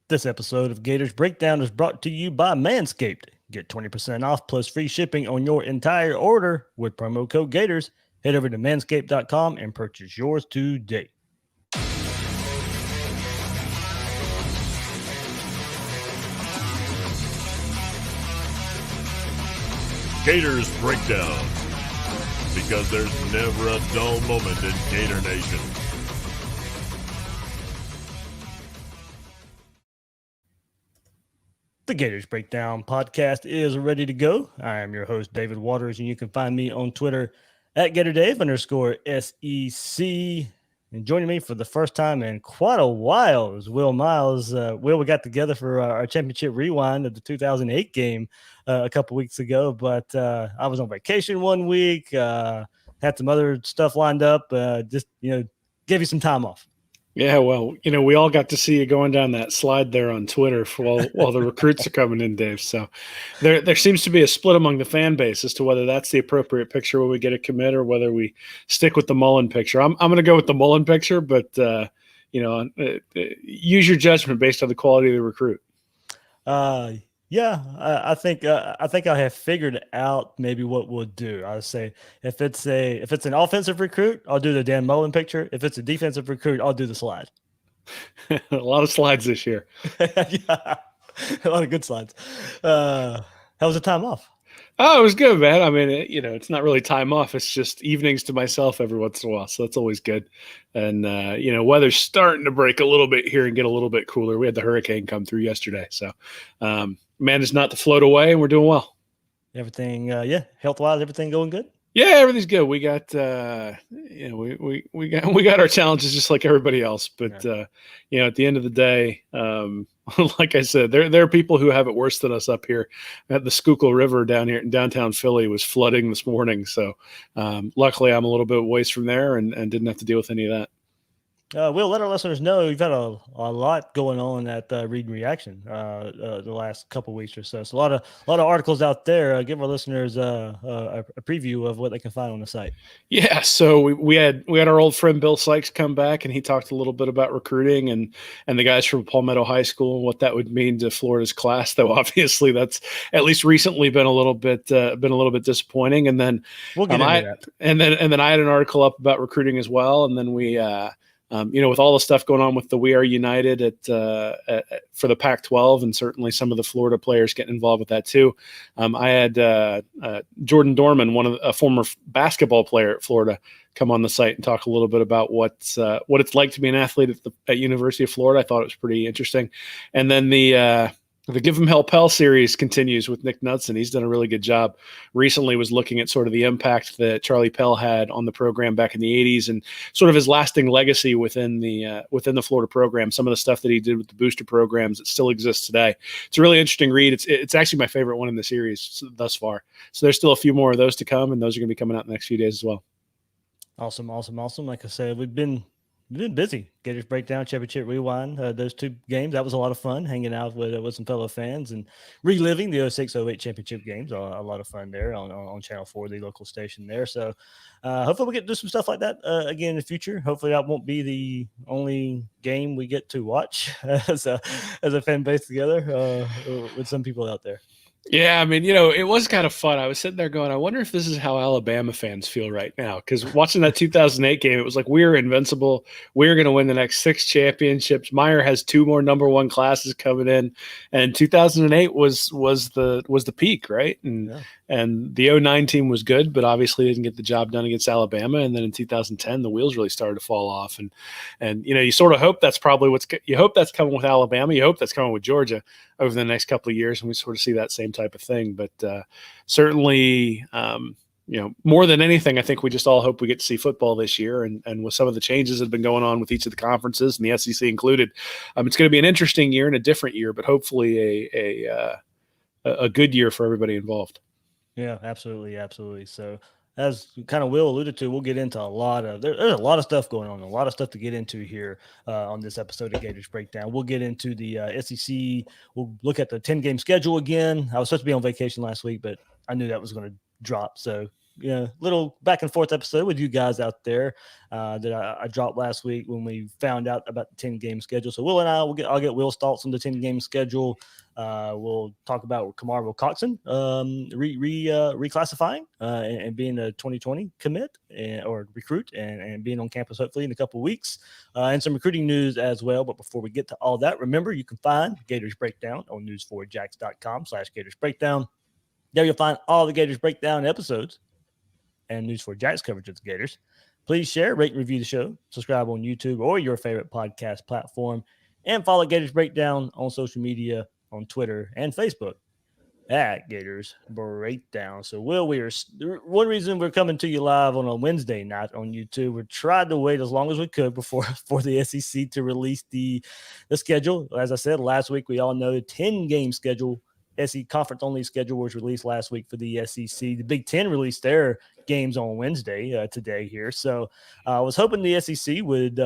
This episode of Gators Breakdown is brought to you by Manscaped. Get 20% off plus free shipping on your entire order with promo code Gators. Head over to manscaped.com and purchase yours today. Gators Breakdown, because there's never a dull moment in Gator Nation. The Gators Breakdown podcast is ready to go. I am your host, David Waters, and you can find me on Twitter at GatorDave_SEC. And joining me for the first time in quite a while is Will Miles. Will, we got together for our championship rewind of the 2008 game a couple weeks ago, but I was on vacation 1 week, had some other stuff lined up, just give you some time off. Yeah, well, we all got to see you going down that slide there on Twitter while the recruits are coming in, Dave. So there seems to be a split among the fan base as to whether that's the appropriate picture when we get a commit or whether we stick with the Mullen picture. I'm going to go with the Mullen picture, but use your judgment based on the quality of the recruit. Yeah, I think I have figured out maybe what we'll do. I would say if it's an offensive recruit, I'll do the Dan Mullen picture. If it's a defensive recruit, I'll do the slide. A lot of slides this year. Yeah, a lot of good slides. How was the time off? Oh, it was good, man. I mean, it's not really time off. It's just evenings to myself every once in a while. So that's always good. And, weather's starting to break a little bit here and get a little bit cooler. We had the hurricane come through yesterday. So managed not to float away, and we're doing well. Everything, health-wise, everything going good? Yeah, everything's good. We got, we got our challenges just like everybody else. But, at the end of the day, like I said, there are people who have it worse than us up here. At the Schuylkill River down here in downtown Philly was flooding this morning. So luckily I'm a little bit ways from there and didn't have to deal with any of that. We'll let our listeners know you've had a lot going on at Read and Reaction the last couple of weeks or so. So a lot of articles out there. Give our listeners a preview of what they can find on the site. Yeah, so we had our old friend Bill Sykes come back, and he talked a little bit about recruiting and the guys from Palmetto High School and what that would mean to Florida's class. Though obviously that's at least recently been a little bit disappointing. And then we'll get into that. And then I had an article up about recruiting as well. And then we. With all the stuff going on with the We Are United for the Pac-12 and certainly some of the Florida players getting involved with that too. I had Jordan Dorman, a former basketball player at Florida, come on the site and talk a little bit about what it's like to be an athlete at University of Florida. I thought it was pretty interesting. And then the Give 'em Hell Pell series continues with Nick Knudsen. He's done a really good job. Recently was looking at sort of the impact that Charlie Pell had on the program back in the 80s and sort of his lasting legacy within the Florida program, some of the stuff that he did with the booster programs that still exists today. It's a really interesting read. It's actually my favorite one in the series thus far. So there's still a few more of those to come, and those are going to be coming out in the next few days as well. Awesome. Like I said, we've been busy. Gators Breakdown, Championship Rewind. Those two games, that was a lot of fun, hanging out with some fellow fans and reliving the 06-08 championship games. A lot of fun there on Channel 4, the local station there. So hopefully we get to do some stuff like that again in the future. Hopefully that won't be the only game we get to watch as a fan base together with some people out there. Yeah, I mean, it was kind of fun. I was sitting there going, I wonder if this is how Alabama fans feel right now. Because watching that 2008 game, it was like we were invincible. We were going to win the next 6 championships. Meyer has 2 more number 1 classes coming in, and 2008 was the peak, right? And the 09 team was good, but obviously didn't get the job done against Alabama. And then in 2010, the wheels really started to fall off. And you sort of hope that's probably you hope that's coming with Alabama. You hope that's coming with Georgia over the next couple of years, and we sort of see that same type of thing. But certainly, more than anything, I think we just all hope we get to see football this year. And with some of the changes that have been going on with each of the conferences and the SEC included, it's going to be an interesting year and a different year, but hopefully a good year for everybody involved. Yeah, absolutely. So as kind of Will alluded to, we'll get into there's a lot of stuff going on, a lot of stuff to get into here on this episode of Gators Breakdown. We'll get into the SEC. We'll look at the 10-game schedule again. I was supposed to be on vacation last week, but I knew that was going to drop. So little back and forth episode with you guys out there that I dropped last week when we found out about the 10-game schedule. So Will and I'll get Will's thoughts on the 10-game schedule. We'll talk about Kamar Wilcoxson reclassifying and being a 2020 commit or recruit and being on campus hopefully in a couple of weeks, and some recruiting news as well. But before we get to all that, remember you can find Gators Breakdown on news4jax.com/Gators Breakdown. There you'll find all the Gators Breakdown episodes and News4Jax coverage of the Gators. Please share, rate, and review the show. Subscribe on YouTube or your favorite podcast platform. And follow Gators Breakdown on social media, on Twitter and Facebook at Gators Breakdown. So, Will, one reason we're coming to you live on a Wednesday night on YouTube, we tried to wait as long as we could for the SEC to release the schedule. As I said, last week, we all know the 10-game schedule. SEC conference-only schedule was released last week for the SEC. The Big Ten released their games on Wednesday today here. So I was hoping the SEC would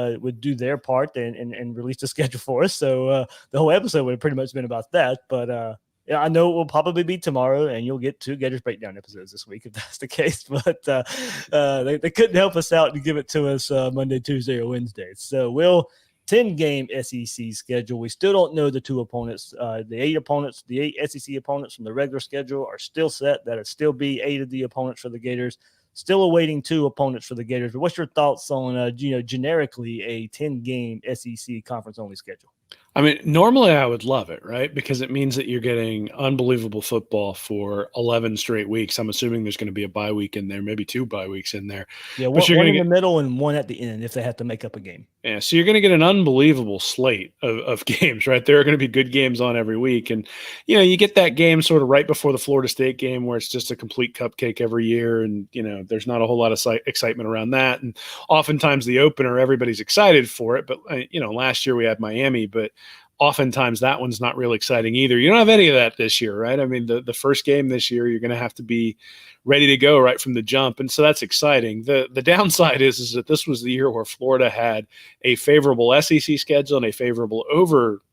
do their part and release the schedule for us. So the whole episode would have pretty much been about that. But I know it will probably be tomorrow, and you'll get 2 Gators Breakdown episodes this week if that's the case. But they couldn't help us out and give it to us Monday, Tuesday, or Wednesday. So we'll 10-game SEC schedule. We still don't know the 2 opponents. The 8 SEC opponents from the regular schedule are still set. That'll still be 8 of the opponents for the Gators. Still awaiting 2 opponents for the Gators. But what's your thoughts on, generically a 10-game SEC conference-only schedule? I mean, normally I would love it, right? Because it means that you're getting unbelievable football for 11 straight weeks. I'm assuming there's going to be a bye week in there, maybe 2 bye weeks in there. Yeah, one in the middle and 1 at the end if they have to make up a game. Yeah, so you're going to get an unbelievable slate of games, right? There are going to be good games on every week. And, you get that game sort of right before the Florida State game where it's just a complete cupcake every year. And, there's not a whole lot of excitement around that. And oftentimes the opener, everybody's excited for it. But, last year we had Miami, but oftentimes that one's not real exciting either. You don't have any of that this year, right? I mean, the first game this year, you're going to have to be ready to go right from the jump. And so that's exciting. The downside is that this was the year where Florida had a favorable SEC schedule and a favorable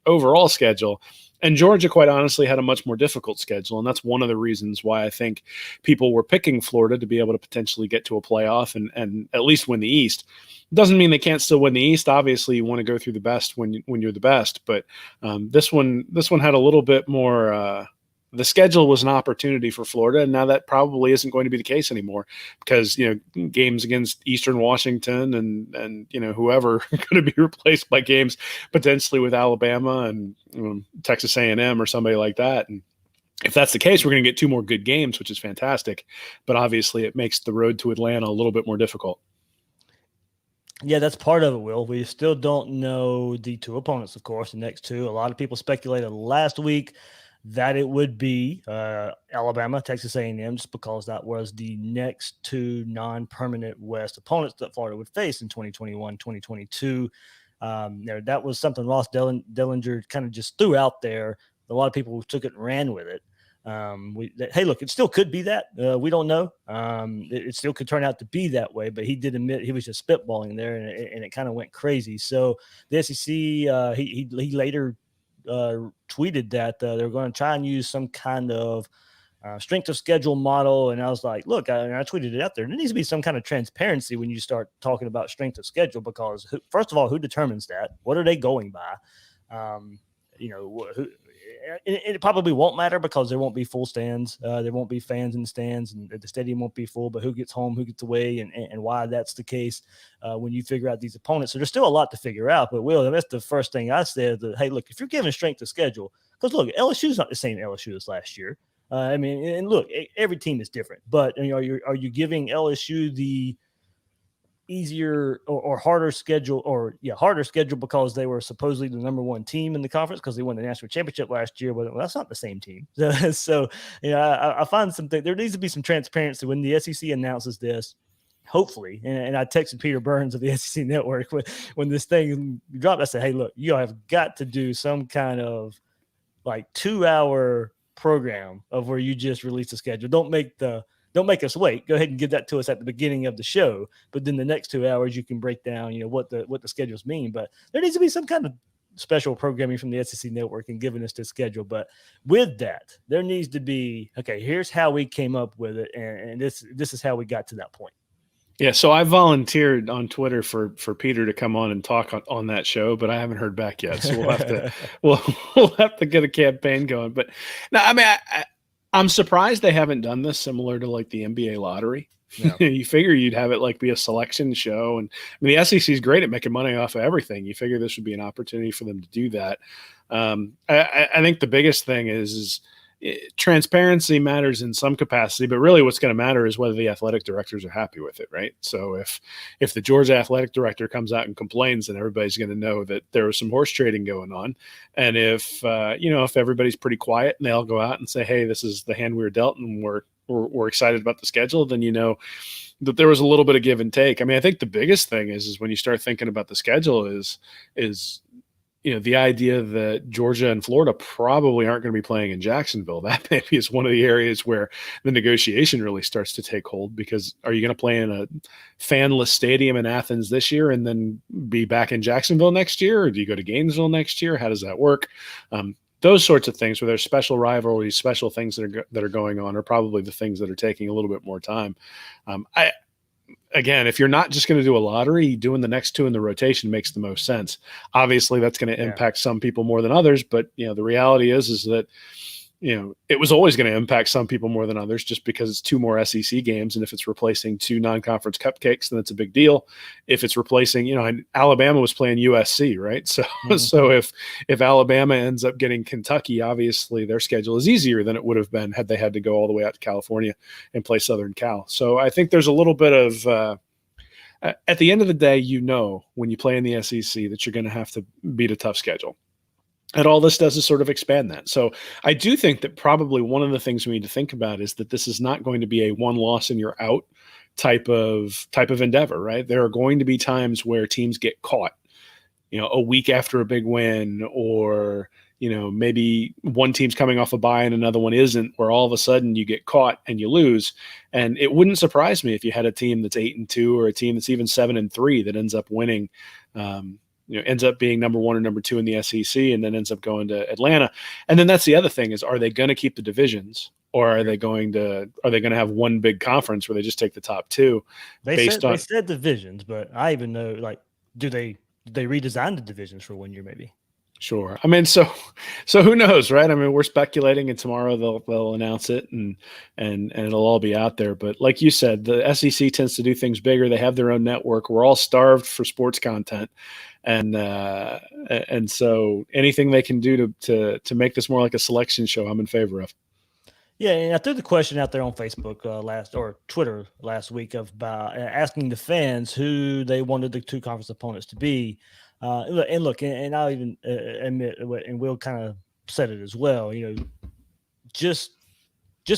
overall schedule. And Georgia, quite honestly, had a much more difficult schedule. And that's one of the reasons why I think people were picking Florida to be able to potentially get to a playoff and at least win the East. Doesn't mean they can't still win the East. Obviously, you want to go through the best when you're the best. But this one had a little bit more the schedule was an opportunity for Florida, and now that probably isn't going to be the case anymore because, games against Eastern Washington and whoever are going to be replaced by games potentially with Alabama and Texas A&M or somebody like that. And if that's the case, we're going to get 2 more good games, which is fantastic. But obviously it makes the road to Atlanta a little bit more difficult. Yeah, that's part of it, Will. We still don't know the 2 opponents, of course, the next 2. A lot of people speculated last week that it would be Alabama, Texas A&M, just because that was the next 2 non-permanent West opponents that Florida would face in 2021, 2022. That was something Ross Dellinger kind of just threw out there. A lot of people took it and ran with it. Hey, look, it still could be that. We don't know. It still could turn out to be that way, but he did admit he was just spitballing there, and it kind of went crazy. So the SEC, he later tweeted that they're going to try and use some kind of strength of schedule model. And I was like, look, I tweeted it out there. There needs to be some kind of transparency when you start talking about strength of schedule, because first of all, who determines that? What are they going by? It probably won't matter because there won't be full stands. There won't be fans in the stands, and the stadium won't be full. But who gets home, who gets away, and why that's the case when you figure out these opponents. So there's still a lot to figure out. But, Will, that's the first thing I said. That, hey, look, if you're giving strength of schedule, because, look, LSU's not the same LSU as last year. And look, every team is different. But are you giving LSU the easier or harder schedule harder schedule because they were supposedly the number 1 team in the conference because they won the national championship last year? Well, that's not the same team. So I find something, there needs to be some transparency when the SEC announces this, hopefully. And I texted Peter Burns of the SEC Network when this thing dropped. I said, hey, look, you have got to do some kind of 2-hour program of where you just release the schedule. Don't make us wait. Go ahead and give that to us at the beginning of the show. But then the next 2 hours, you can break down, what the schedules mean. But there needs to be some kind of special programming from the SEC network and giving us the schedule. But with that, there needs to be, okay, here's how we came up with it. And this is how we got to that point. Yeah, so I volunteered on Twitter for Peter to come on and talk on that show, but I haven't heard back yet. So we'll have to we'll have to get a campaign going. But no, I mean, I'm surprised they haven't done this similar to like the NBA lottery. Yeah. You figure you'd have it like be a selection show, and I mean the SEC is great at making money off of everything. You figure this would be an opportunity for them to do that. I think the biggest thing is transparency matters in some capacity, but really what's going to matter is whether the athletic directors are happy with it, right? So if the Georgia athletic director comes out and complains, then everybody's going to know that there was some horse trading going on. And if everybody's pretty quiet and they all go out and say, hey, this is the hand we were dealt and we're excited about the schedule, then you know that there was a little bit of give and take. I mean, I think the biggest thing is when you start thinking about the schedule is the idea that Georgia and Florida probably aren't going to be playing in Jacksonville. That maybe is one of the areas where the negotiation really starts to take hold, because are you going to play in a fanless stadium in Athens this year and then be back in Jacksonville next year? Or do you go to Gainesville next year? How does that work? Those sorts of things where there's special rivalries, special things that are going on are probably the things that are taking a little bit more time. Again, if you're not just going to do a lottery, doing the next two in the rotation makes the most sense. Obviously, that's going to impact some people more than others, but the reality is that it was always going to impact some people more than others, just because it's two more SEC games, and if it's replacing two non-conference cupcakes, then it's a big deal. If it's replacing, and Alabama was playing USC, right? So, So if Alabama ends up getting Kentucky, obviously their schedule is easier than it would have been had they had to go all the way out to California and play Southern Cal. So I think there's a little bit of at the end of the day, when you play in the SEC that you're going to have to beat a tough schedule. And all this does is sort of expand that. So I do think that probably one of the things we need to think about is that this is not going to be a one loss and you're out type of endeavor, right? There are going to be times where teams get caught, a week after a big win, or, maybe one team's coming off a bye and another one isn't, where all of a sudden you get caught and you lose. And it wouldn't surprise me if you had a team that's 8-2 or a team that's even 7-3 that ends up winning, ends up being number one or number two in the SEC, and then ends up going to Atlanta. And then that's the other thing is, are they going to keep the divisions, or are they going to have one big conference where they just take the top two? They said divisions, but I even know, like, do they redesign the divisions for 1 year maybe? Sure. I mean, so who knows, right? I mean, we're speculating, and tomorrow they'll announce it, and it'll all be out there. But like you said, the SEC tends to do things bigger. They have their own network. We're all starved for sports content, and so anything they can do to make this more like a selection show, I'm in favor of. Yeah, and I threw the question out there on Facebook Twitter last week about asking the fans who they wanted the two conference opponents to be. And look, and I'll even admit, and Will kind of said it as well, just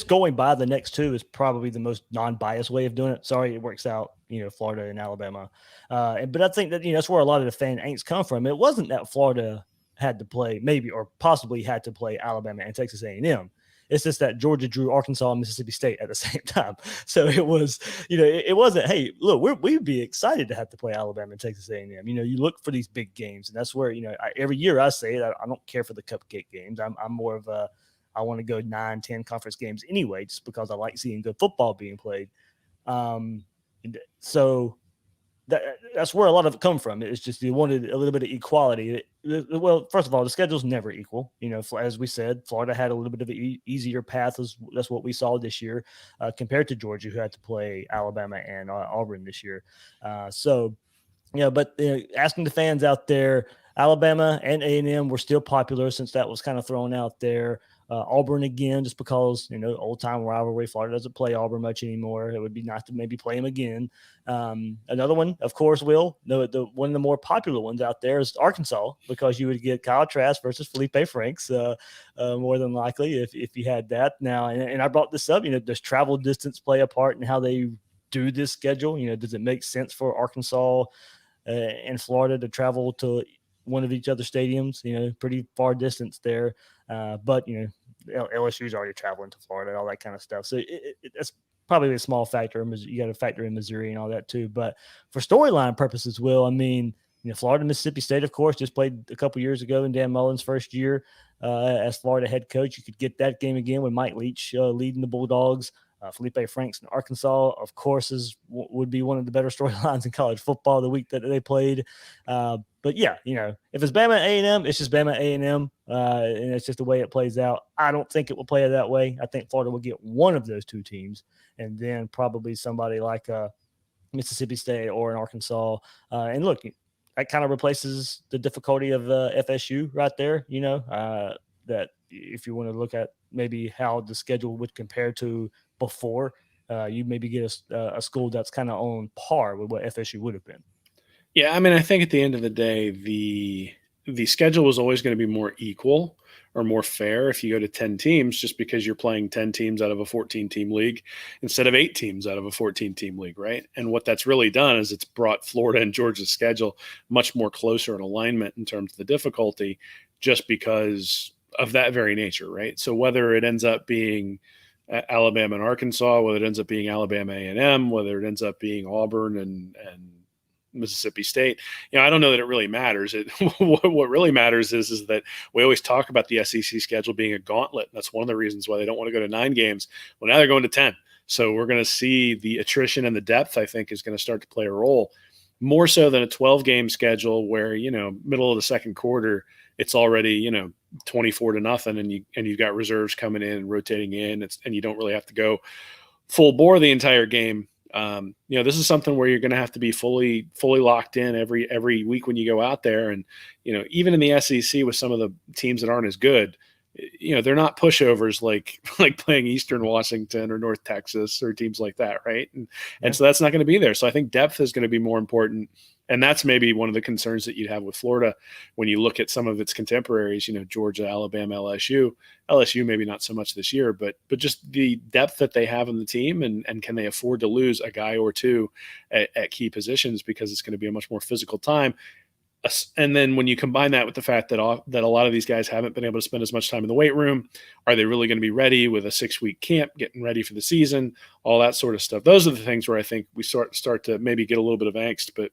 going by the next two is probably the most non-biased way of doing it. Sorry, it works out, Florida and Alabama. But I think that, that's where a lot of the fan angst come from. It wasn't that Florida had to play maybe or possibly had to play Alabama and Texas A&M. It's just that Georgia drew Arkansas and Mississippi State at the same time. So it was, it wasn't, hey, look, we'd be excited to have to play Alabama and Texas A&M. You look for these big games, and that's where, every year I say it, I don't care for the cupcake games. I'm more of I want to go 9-10 conference games anyway, just because I like seeing good football being played. So that's where a lot of it come from. It's just you wanted a little bit of equality. Well, first of all, the schedule's never equal. As we said, Florida had a little bit of an easier path. That's what we saw this year compared to Georgia, who had to play Alabama and Auburn this year. But asking the fans out there, Alabama and A&M were still popular since that was kind of thrown out there. Auburn again, just because, old time rivalry. Florida doesn't play Auburn much anymore. It would be nice to maybe play them again. Another one, of course, one of the more popular ones out there is Arkansas, because you would get Kyle Trask versus Felipe Franks more than likely if you had that. Now, and I brought this up, does travel distance play a part in how they do this schedule? Does it make sense for Arkansas and Florida to travel to one of each other's stadiums, pretty far distance there. But LSU's already traveling to Florida, all that kind of stuff. So that's probably a small factor. You got to factor in Missouri and all that too. But for storyline purposes, Will, I mean, Florida, Mississippi State, of course, just played a couple years ago in Dan Mullen's first year as Florida head coach. You could get that game again with Mike Leach leading the Bulldogs. Felipe Franks in Arkansas, of course, would be one of the better storylines in college football the week that they played. But yeah, if it's Bama A&M, it's just Bama A&M, and it's just the way it plays out. I don't think it will play that way. I think Florida will get one of those two teams, and then probably somebody like Mississippi State or in Arkansas. And look, that kind of replaces the difficulty of FSU right there. That if you want to look at maybe how the schedule would compare to before, you maybe get a school that's kind of on par with what FSU would have been. Yeah, I mean, I think at the end of the day, the schedule was always going to be more equal or more fair if you go to 10 teams, just because you're playing 10 teams out of a 14-team league instead of 8 teams out of a 14-team league, right? And what that's really done is it's brought Florida and Georgia's schedule much more closer in alignment in terms of the difficulty, just because of that very nature, right? So whether it ends up being Alabama and Arkansas, whether it ends up being Alabama A&M, whether it ends up being Auburn and Mississippi State, I don't know that it really matters. What really matters is that we always talk about the SEC schedule being a gauntlet. That's one of the reasons why they don't want to go to 9 games. Well, now they're going to 10. So we're going to see the attrition and the depth, I think, is going to start to play a role more so than a 12-game schedule where, middle of the second quarter, it's already, 24-0, and you've got reserves coming in and rotating in, and you don't really have to go full bore the entire game. This is something where you're going to have to be fully locked in every week when you go out there. And, even in the SEC with some of the teams that aren't as good, they're not pushovers like playing Eastern Washington or North Texas or teams like that. Right. And so that's not going to be there. So I think depth is going to be more important. And that's maybe one of the concerns that you'd have with Florida when you look at some of its contemporaries, Georgia, Alabama, LSU maybe not so much this year, but just the depth that they have in the team, and can they afford to lose a guy or two at key positions, because it's going to be a much more physical time. And then when you combine that with the fact that a lot of these guys haven't been able to spend as much time in the weight room, are they really going to be ready with a 6-week camp, getting ready for the season, all that sort of stuff? Those are the things where I think we start to maybe get a little bit of angst, but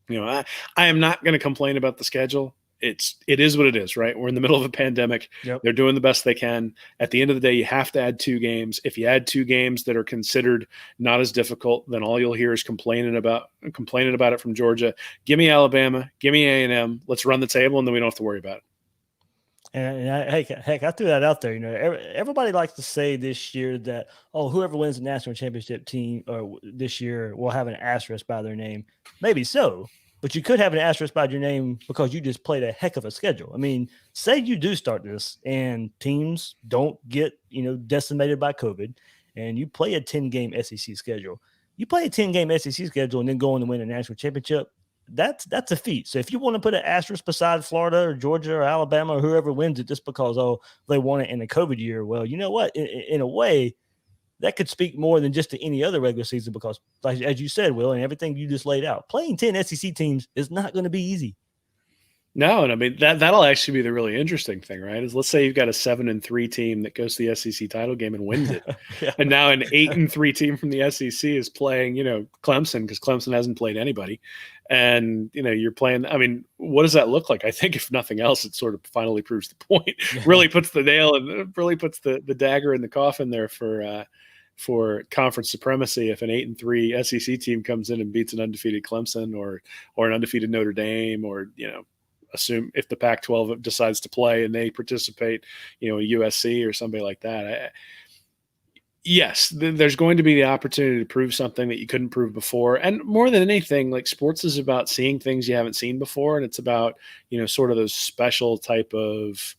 I am not going to complain about the schedule. It is what it is, right? We're in the middle of a pandemic. Yep. They're doing the best they can. At the end of the day, you have to add 2 games. If you add 2 games that are considered not as difficult, then all you'll hear is complaining about it from Georgia. Give me Alabama, give me A&M. Let's run the table, and then we don't have to worry about it. And heck, I threw that out there. Everybody likes to say this year that, whoever wins the national championship team or this year will have an asterisk by their name. Maybe so, but you could have an asterisk by your name because you just played a heck of a schedule. I mean, say you do start this and teams don't get, decimated by COVID, and you play a 10-game SEC schedule. You play a 10-game SEC schedule and then go on to win a national championship. That's a feat. So if you want to put an asterisk beside Florida or Georgia or Alabama or whoever wins it just because they won it in a COVID year, well, you know what? In a way, that could speak more than just to any other regular season, because, like, as you said, Will, and everything you just laid out, playing 10 SEC teams is not going to be easy. No, and I mean that'll actually be the really interesting thing, right? Is let's say you've got a 7-3 team that goes to the SEC title game and wins it, yeah. And now an 8-3 team from the SEC is playing, Clemson, because Clemson hasn't played anybody, and you're playing. I mean, what does that look like? I think if nothing else, it sort of finally proves the point. Really puts the nail and really puts the dagger in the coffin there for conference supremacy. If an 8-3 SEC team comes in and beats an undefeated Clemson or an undefeated Notre Dame, or assume if the Pac-12 decides to play and they participate, USC or somebody like that. Yes, there's going to be the opportunity to prove something that you couldn't prove before. And more than anything, like, sports is about seeing things you haven't seen before. And it's about, sort of those special type of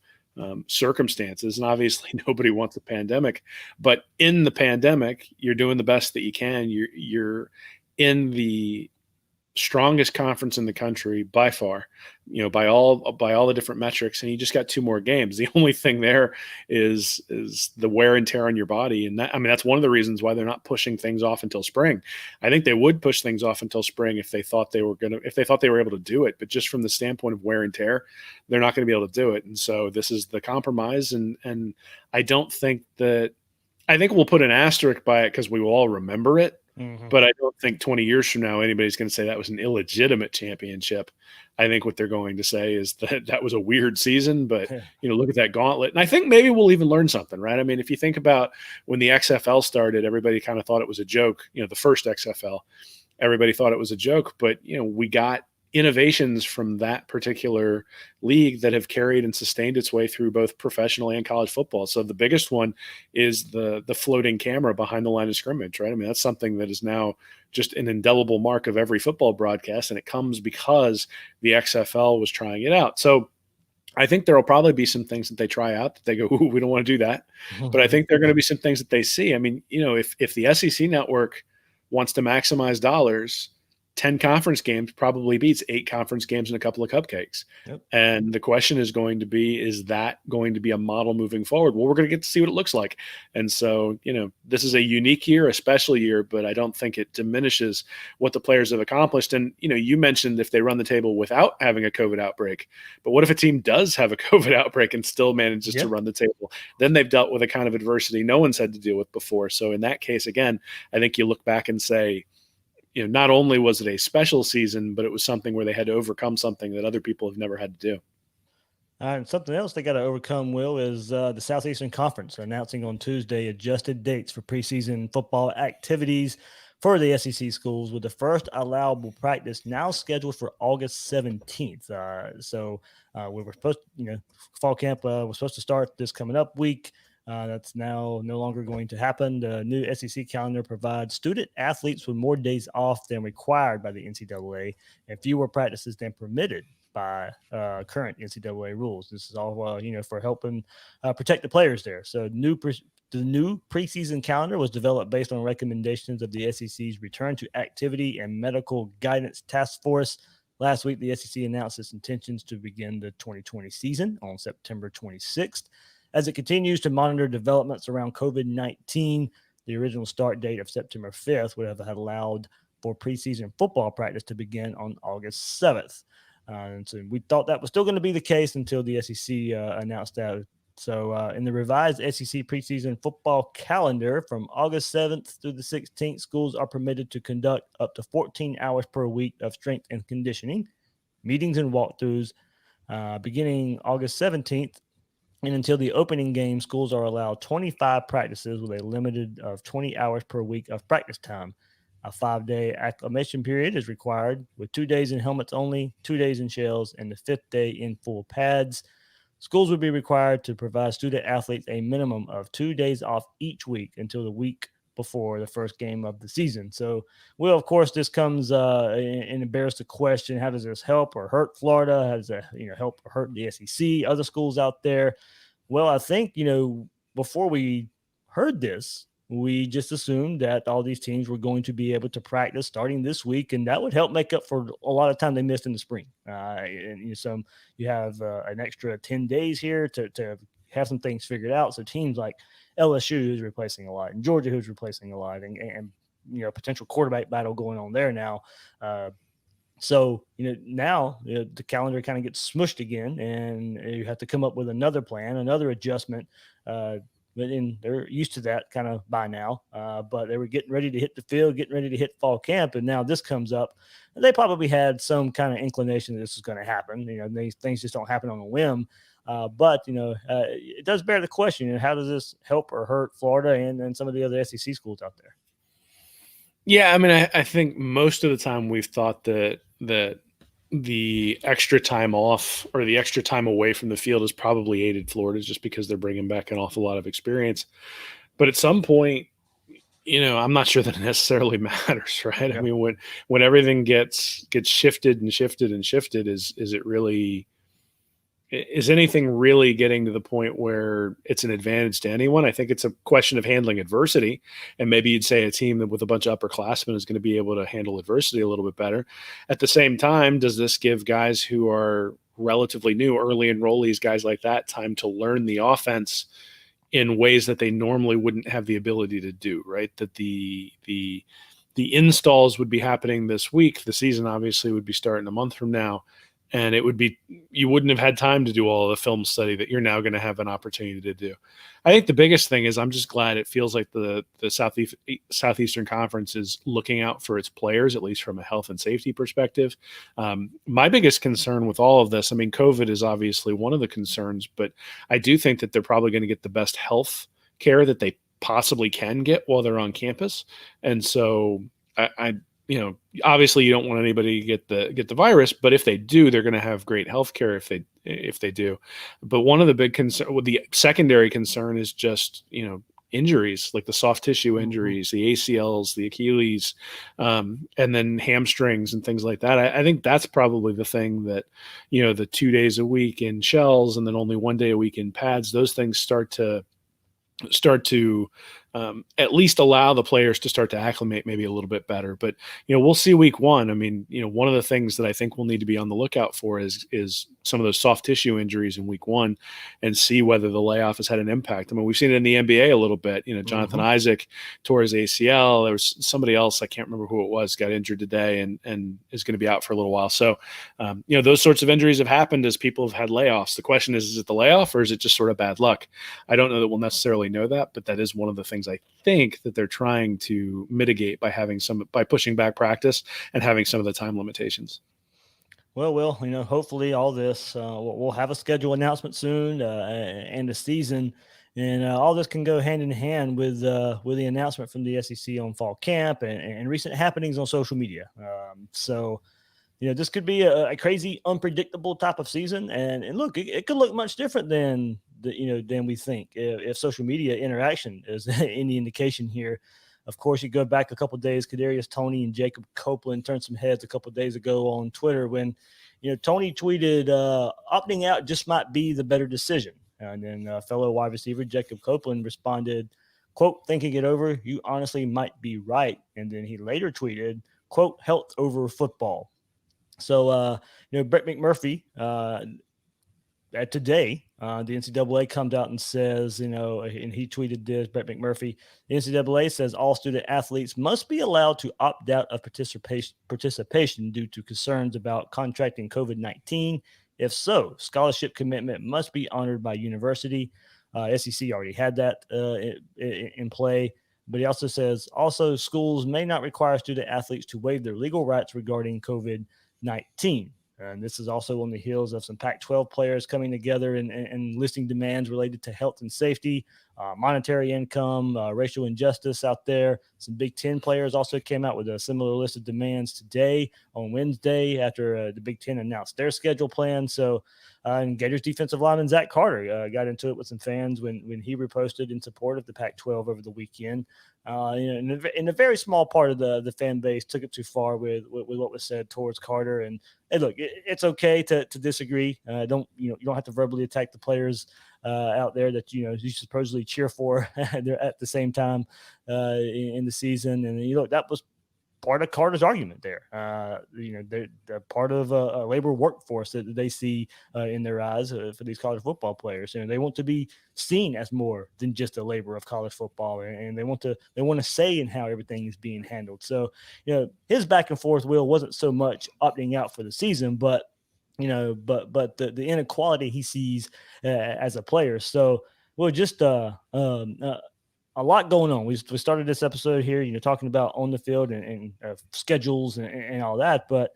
circumstances. And obviously nobody wants a pandemic, but in the pandemic, you're doing the best that you can. You're in the strongest conference in the country by far, by all the different metrics, and you just got 2 more games. The only thing there is the wear and tear on your body, and that's one of the reasons why they're not pushing things off until spring. I think they would push things off until spring if they thought they were able to do it, but just from the standpoint of wear and tear, they're not going to be able to do it. And so this is the compromise, and I think we'll put an asterisk by it because we will all remember it. But I don't think 20 years from now anybody's going to say that was an illegitimate championship. I think what they're going to say is that that was a weird season, but look at that gauntlet. And I think maybe we'll even learn something, right? I mean, if you think about when the XFL started, everybody kind of thought it was a joke. The first XFL, everybody thought it was a joke, but we got innovations from that particular league that have carried and sustained its way through both professional and college football. So the biggest one is the floating camera behind the line of scrimmage, right? I mean, that's something that is now just an indelible mark of every football broadcast, and it comes because the XFL was trying it out. So I think there will probably be some things that they try out that they go, ooh, we don't want to do that. But I think there are going to be some things that they see. I mean, if the SEC network wants to maximize dollars, 10 conference games probably beats 8 conference games and a couple of cupcakes. Yep. And the question is going to be, is that going to be a model moving forward? Well, we're going to get to see what it looks like. And so, this is a unique year, a special year, but I don't think it diminishes what the players have accomplished. And, you mentioned if they run the table without having a COVID outbreak, but what if a team does have a COVID outbreak and still manages to run the table? Then they've dealt with a kind of adversity no one's had to deal with before. So in that case, again, I think you look back and say, not only was it a special season, but it was something where they had to overcome something that other people have never had to do. And something else they got to overcome, Will, is the Southeastern Conference announcing on Tuesday adjusted dates for preseason football activities for the SEC schools, with the first allowable practice now scheduled for August 17th. We were supposed to, fall camp was supposed to start this coming up week. That's now no longer going to happen. The new SEC calendar provides student athletes with more days off than required by the NCAA and fewer practices than permitted by current NCAA rules. This is all, for helping protect the players there. So the new preseason calendar was developed based on recommendations of the SEC's Return to Activity and Medical Guidance Task Force. Last week, the SEC announced its intentions to begin the 2020 season on September 26th. As it continues to monitor developments around COVID-19, the original start date of September 5th would have allowed for preseason football practice to begin on August 7th. And so we thought that was still going to be the case until the SEC announced that. So in the revised SEC preseason football calendar from August 7th through the 16th, schools are permitted to conduct up to 14 hours per week of strength and conditioning, meetings and walkthroughs beginning August 17th. And until the opening game, schools are allowed 25 practices with a limited of 20 hours per week of practice time. A 5-day acclimation period is required, with 2 days in helmets only, 2 days in shells, and the 5th day in full pads. Schools would be required to provide student athletes a minimum of 2 days off each week until the week before the first game of the season. So, well, of course, this comes and bears the question: how does this help or hurt Florida? How does it, help or hurt the SEC, other schools out there? Well, I think before we heard this, we just assumed that all these teams were going to be able to practice starting this week, and that would help make up for a lot of time they missed in the spring. You have an extra 10 days here to have some things figured out. So teams like LSU, who's replacing a lot, and Georgia, who's replacing a lot, and potential quarterback battle going on there now. So now the calendar kind of gets smushed again, and you have to come up with another plan, another adjustment. But they're used to that kind of by now. But they were getting ready to hit the field, getting ready to hit fall camp, and now this comes up. They probably had some kind of inclination that this was going to happen. These things just don't happen on a whim. But it does bear the question: how does this help or hurt Florida and some of the other SEC schools out there? Yeah, I mean, I think most of the time we've thought that the extra time off or the extra time away from the field has probably aided Florida just because they're bringing back an awful lot of experience. But at some point, I'm not sure that it necessarily matters, right? Yeah. I mean, when everything gets shifted and shifted and shifted, is anything really getting to the point where it's an advantage to anyone? I think it's a question of handling adversity. And maybe you'd say a team with a bunch of upperclassmen is going to be able to handle adversity a little bit better. At the same time, does this give guys who are relatively new, early enrollees, guys like that, time to learn the offense in ways that they normally wouldn't have the ability to do, right? That the installs would be happening this week. The season obviously would be starting a month from now. and you wouldn't have had time to do all the film study that you're now going to have an opportunity to do. I think the biggest thing is I'm just glad it feels like the Southeastern Conference is looking out for its players, at least from a health and safety perspective. My biggest concern with all of this, I mean, COVID is obviously one of the concerns, but I do think that they're probably going to get the best health care that they possibly can get while they're on campus. And so I obviously you don't want anybody to get the virus, but if they do, they're going to have great health care if they do. But one of the big the secondary concern is just, injuries, like the soft tissue injuries, the ACLs, the Achilles, and then hamstrings and things like that. I think that's probably the thing that, the 2 days a week in shells and then only 1 day a week in pads, those things start to at least allow the players to start to acclimate maybe a little bit better. But, we'll see week one. I mean, one of the things that I think we'll need to be on the lookout for is some of those soft tissue injuries in week one and see whether the layoff has had an impact. I mean, we've seen it in the NBA a little bit. Jonathan Isaac tore his ACL. There was somebody else, I can't remember who it was, got injured today and is going to be out for a little while. So, those sorts of injuries have happened as people have had layoffs. The question is it the layoff or is it just sort of bad luck? I don't know that we'll necessarily know that, but that is one of the things I think that they're trying to mitigate by pushing back practice and having some of the time limitations. Well, hopefully all this, we'll have a schedule announcement soon and a season, and all this can go hand in hand with the announcement from the SEC on fall camp and recent happenings on social media. So, this could be a crazy, unpredictable type of season, and look, it could look much different than we think if social media interaction is any indication here. Of course, you go back a couple of days, Kadarius Toney and Jacob Copeland turned some heads a couple of days ago on Twitter when, Toney tweeted, opting out just might be the better decision. And then fellow wide receiver Jacob Copeland responded, quote, thinking it over, you honestly might be right. And then he later tweeted, quote, health over football. So, Brett McMurphy, today, the NCAA comes out and says, and he tweeted this, Brett McMurphy, the NCAA says all student athletes must be allowed to opt out of participation due to concerns about contracting COVID-19. If so, scholarship commitment must be honored by university. SEC already had that in play. But he also says, schools may not require student athletes to waive their legal rights regarding COVID-19. And this is also on the heels of some Pac-12 players coming together and listing demands related to health and safety, monetary income, racial injustice out there. Some Big Ten players also came out with a similar list of demands today on Wednesday after the Big Ten announced their schedule plan. So, and Gators defensive lineman Zach Carter got into it with some fans when he reposted in support of the Pac-12 over the weekend. In a very small part of the fan base took it too far with what was said towards Carter. And look, it's okay to disagree. You don't have to verbally attack the players out there that you supposedly cheer for at the same time in the season. And that was part of Carter's argument there. They're part of a labor workforce that they see in their eyes for these college football players. They want to be seen as more than just a labor of college football, and they want to say in how everything is being handled. So, his back and forth wasn't so much opting out for the season, but the inequality he sees as a player. So, just a lot going on. We started this episode here, talking about on the field and schedules and all that. But,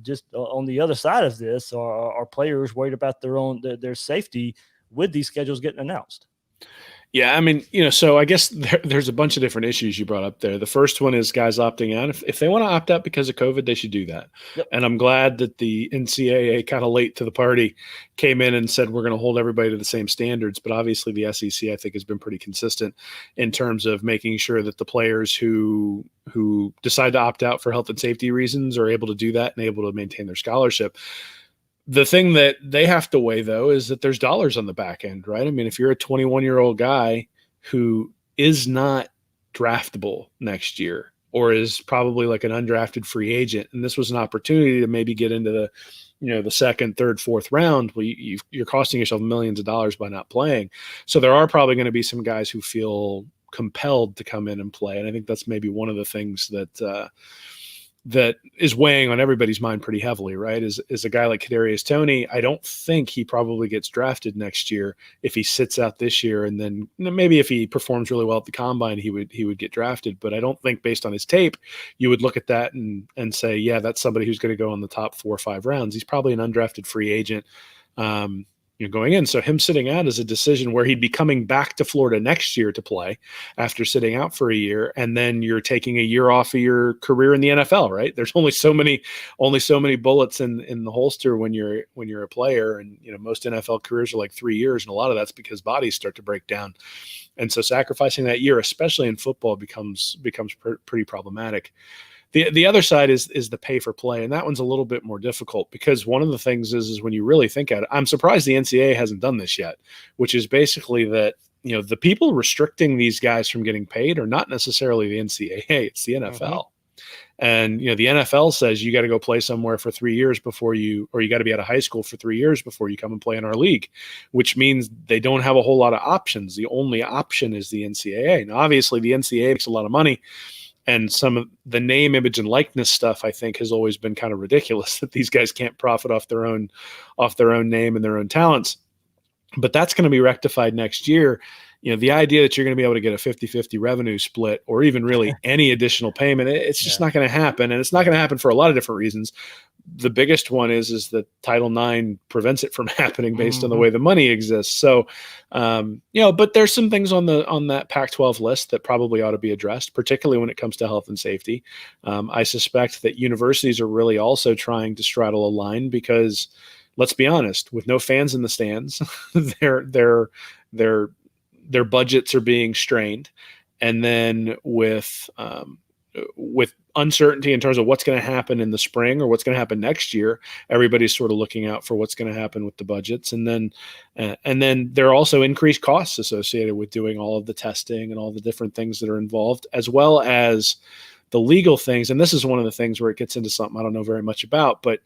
just on the other side of this are players worried about their safety with these schedules getting announced. Yeah, I mean, so I guess there's a bunch of different issues you brought up there. The first one is guys opting out. If they want to opt out because of COVID, they should do that. Yep. And I'm glad that the NCAA kind of late to the party came in and said we're going to hold everybody to the same standards. But obviously the SEC, I think, has been pretty consistent in terms of making sure that the players who decide to opt out for health and safety reasons are able to do that and able to maintain their scholarship. The thing that they have to weigh, though, is that there's dollars on the back end, right? I mean, if you're a 21-year-old guy who is not draftable next year or is probably like an undrafted free agent, and this was an opportunity to maybe get into the second, third, fourth round, well, you're costing yourself millions of dollars by not playing. So there are probably going to be some guys who feel compelled to come in and play. And I think that's maybe one of the things that that is weighing on everybody's mind pretty heavily, right? Is a guy like Kadarius Toney. I don't think he probably gets drafted next year if he sits out this year, and then maybe if he performs really well at the combine, he would get drafted. But I don't think based on his tape, you would look at that and say, yeah, that's somebody who's going to go in the top 4 or 5 rounds. He's probably an undrafted free agent. Going in. So him sitting out is a decision where he'd be coming back to Florida next year to play after sitting out for a year. And then you're taking a year off of your career in the NFL, right? There's only so many bullets in the holster when you're a player. And, most NFL careers are like 3 years. And a lot of that's because bodies start to break down. And so sacrificing that year, especially in football, becomes pretty problematic. The other side is the pay for play, and that one's a little bit more difficult because one of the things is when you really think at it, I'm surprised the NCAA hasn't done this yet, which is basically that, the people restricting these guys from getting paid are not necessarily the NCAA, it's the NFL. Mm-hmm. And, the NFL says you got to go play somewhere for 3 years or you got to be out of high school for 3 years before you come and play in our league, which means they don't have a whole lot of options. The only option is the NCAA. Now, obviously the NCAA makes a lot of money. And some of the name, image, and likeness stuff, I think, has always been kind of ridiculous that these guys can't profit off their own name and their own talents. But that's going to be rectified next year. The idea that you're going to be able to get a 50-50 revenue split or even really any additional payment, it's just not going to happen. And it's not going to happen for a lot of different reasons. The biggest one is that Title IX prevents it from happening based on the way the money exists. So, but there's some things on that Pac-12 list that probably ought to be addressed, particularly when it comes to health and safety. I suspect that universities are really also trying to straddle a line because, let's be honest, with no fans in the stands, their budgets are being strained, and then with uncertainty in terms of what's going to happen in the spring or what's going to happen next year, everybody's sort of looking out for what's going to happen with the budgets. And then there are also increased costs associated with doing all of the testing and all the different things that are involved, as well as the legal things. And this is one of the things where it gets into something I don't know very much about, but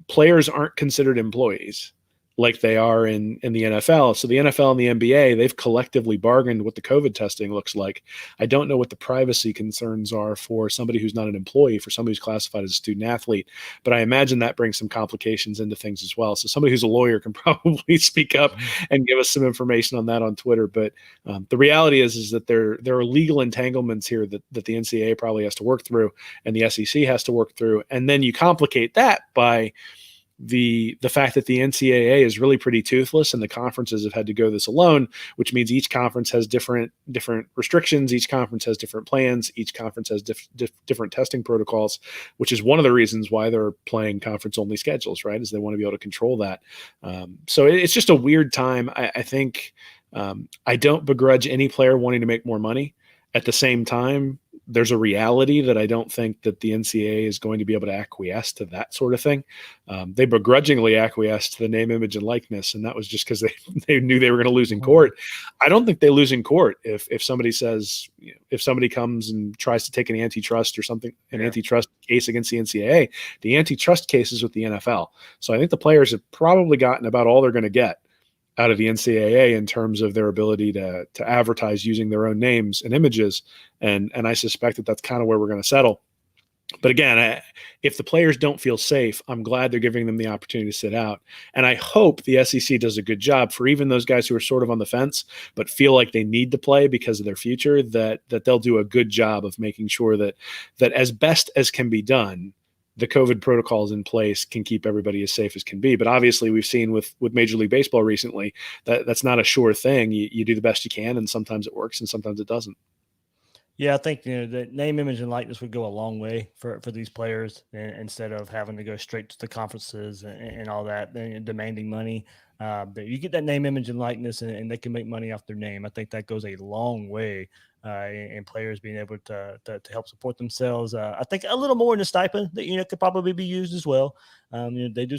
players aren't considered employees like they are in the NFL. So the NFL and the NBA, they've collectively bargained what the COVID testing looks like. I don't know what the privacy concerns are for somebody who's not an employee, for somebody who's classified as a student athlete, but I imagine that brings some complications into things as well. So somebody who's a lawyer can probably speak up and give us some information on that on Twitter. But the reality is that there are legal entanglements here that the NCAA probably has to work through and the SEC has to work through. And then you complicate that by the fact that the NCAA is really pretty toothless and the conferences have had to go this alone, which means each conference has different restrictions. Each conference has different plans. Each conference has different testing protocols, which is one of the reasons why they're playing conference only schedules, right? Is they want to be able to control that. So it's just a weird time. I think I don't begrudge any player wanting to make more money. At the same time, there's a reality that I don't think that the NCAA is going to be able to acquiesce to that sort of thing. They begrudgingly acquiesced to the name, image, and likeness, and that was just because they knew they were going to lose in court. I don't think they lose in court if somebody says, if somebody comes and tries to take an antitrust or something, an antitrust case against the NCAA. The antitrust case is with the NFL. So I think the players have probably gotten about all they're going to get out of the NCAA in terms of their ability to advertise using their own names and images. And I suspect that that's kind of where we're going to settle. But again, if the players don't feel safe, I'm glad they're giving them the opportunity to sit out. And I hope the SEC does a good job for even those guys who are sort of on the fence, but feel like they need to play because of their future, that they'll do a good job of making sure that as best as can be done, the COVID protocols in place can keep everybody as safe as can be. But obviously we've seen with Major League Baseball recently that that's not a sure thing. You do the best you can, and sometimes it works and sometimes it doesn't. Yeah, I think the name, image, and likeness would go a long way for these players instead of having to go straight to the conferences and all that, and demanding money. But you get that name, image, and likeness, and they can make money off their name. I think that goes a long way in players being able to help support themselves. I think a little more in the stipend that could probably be used as well. They do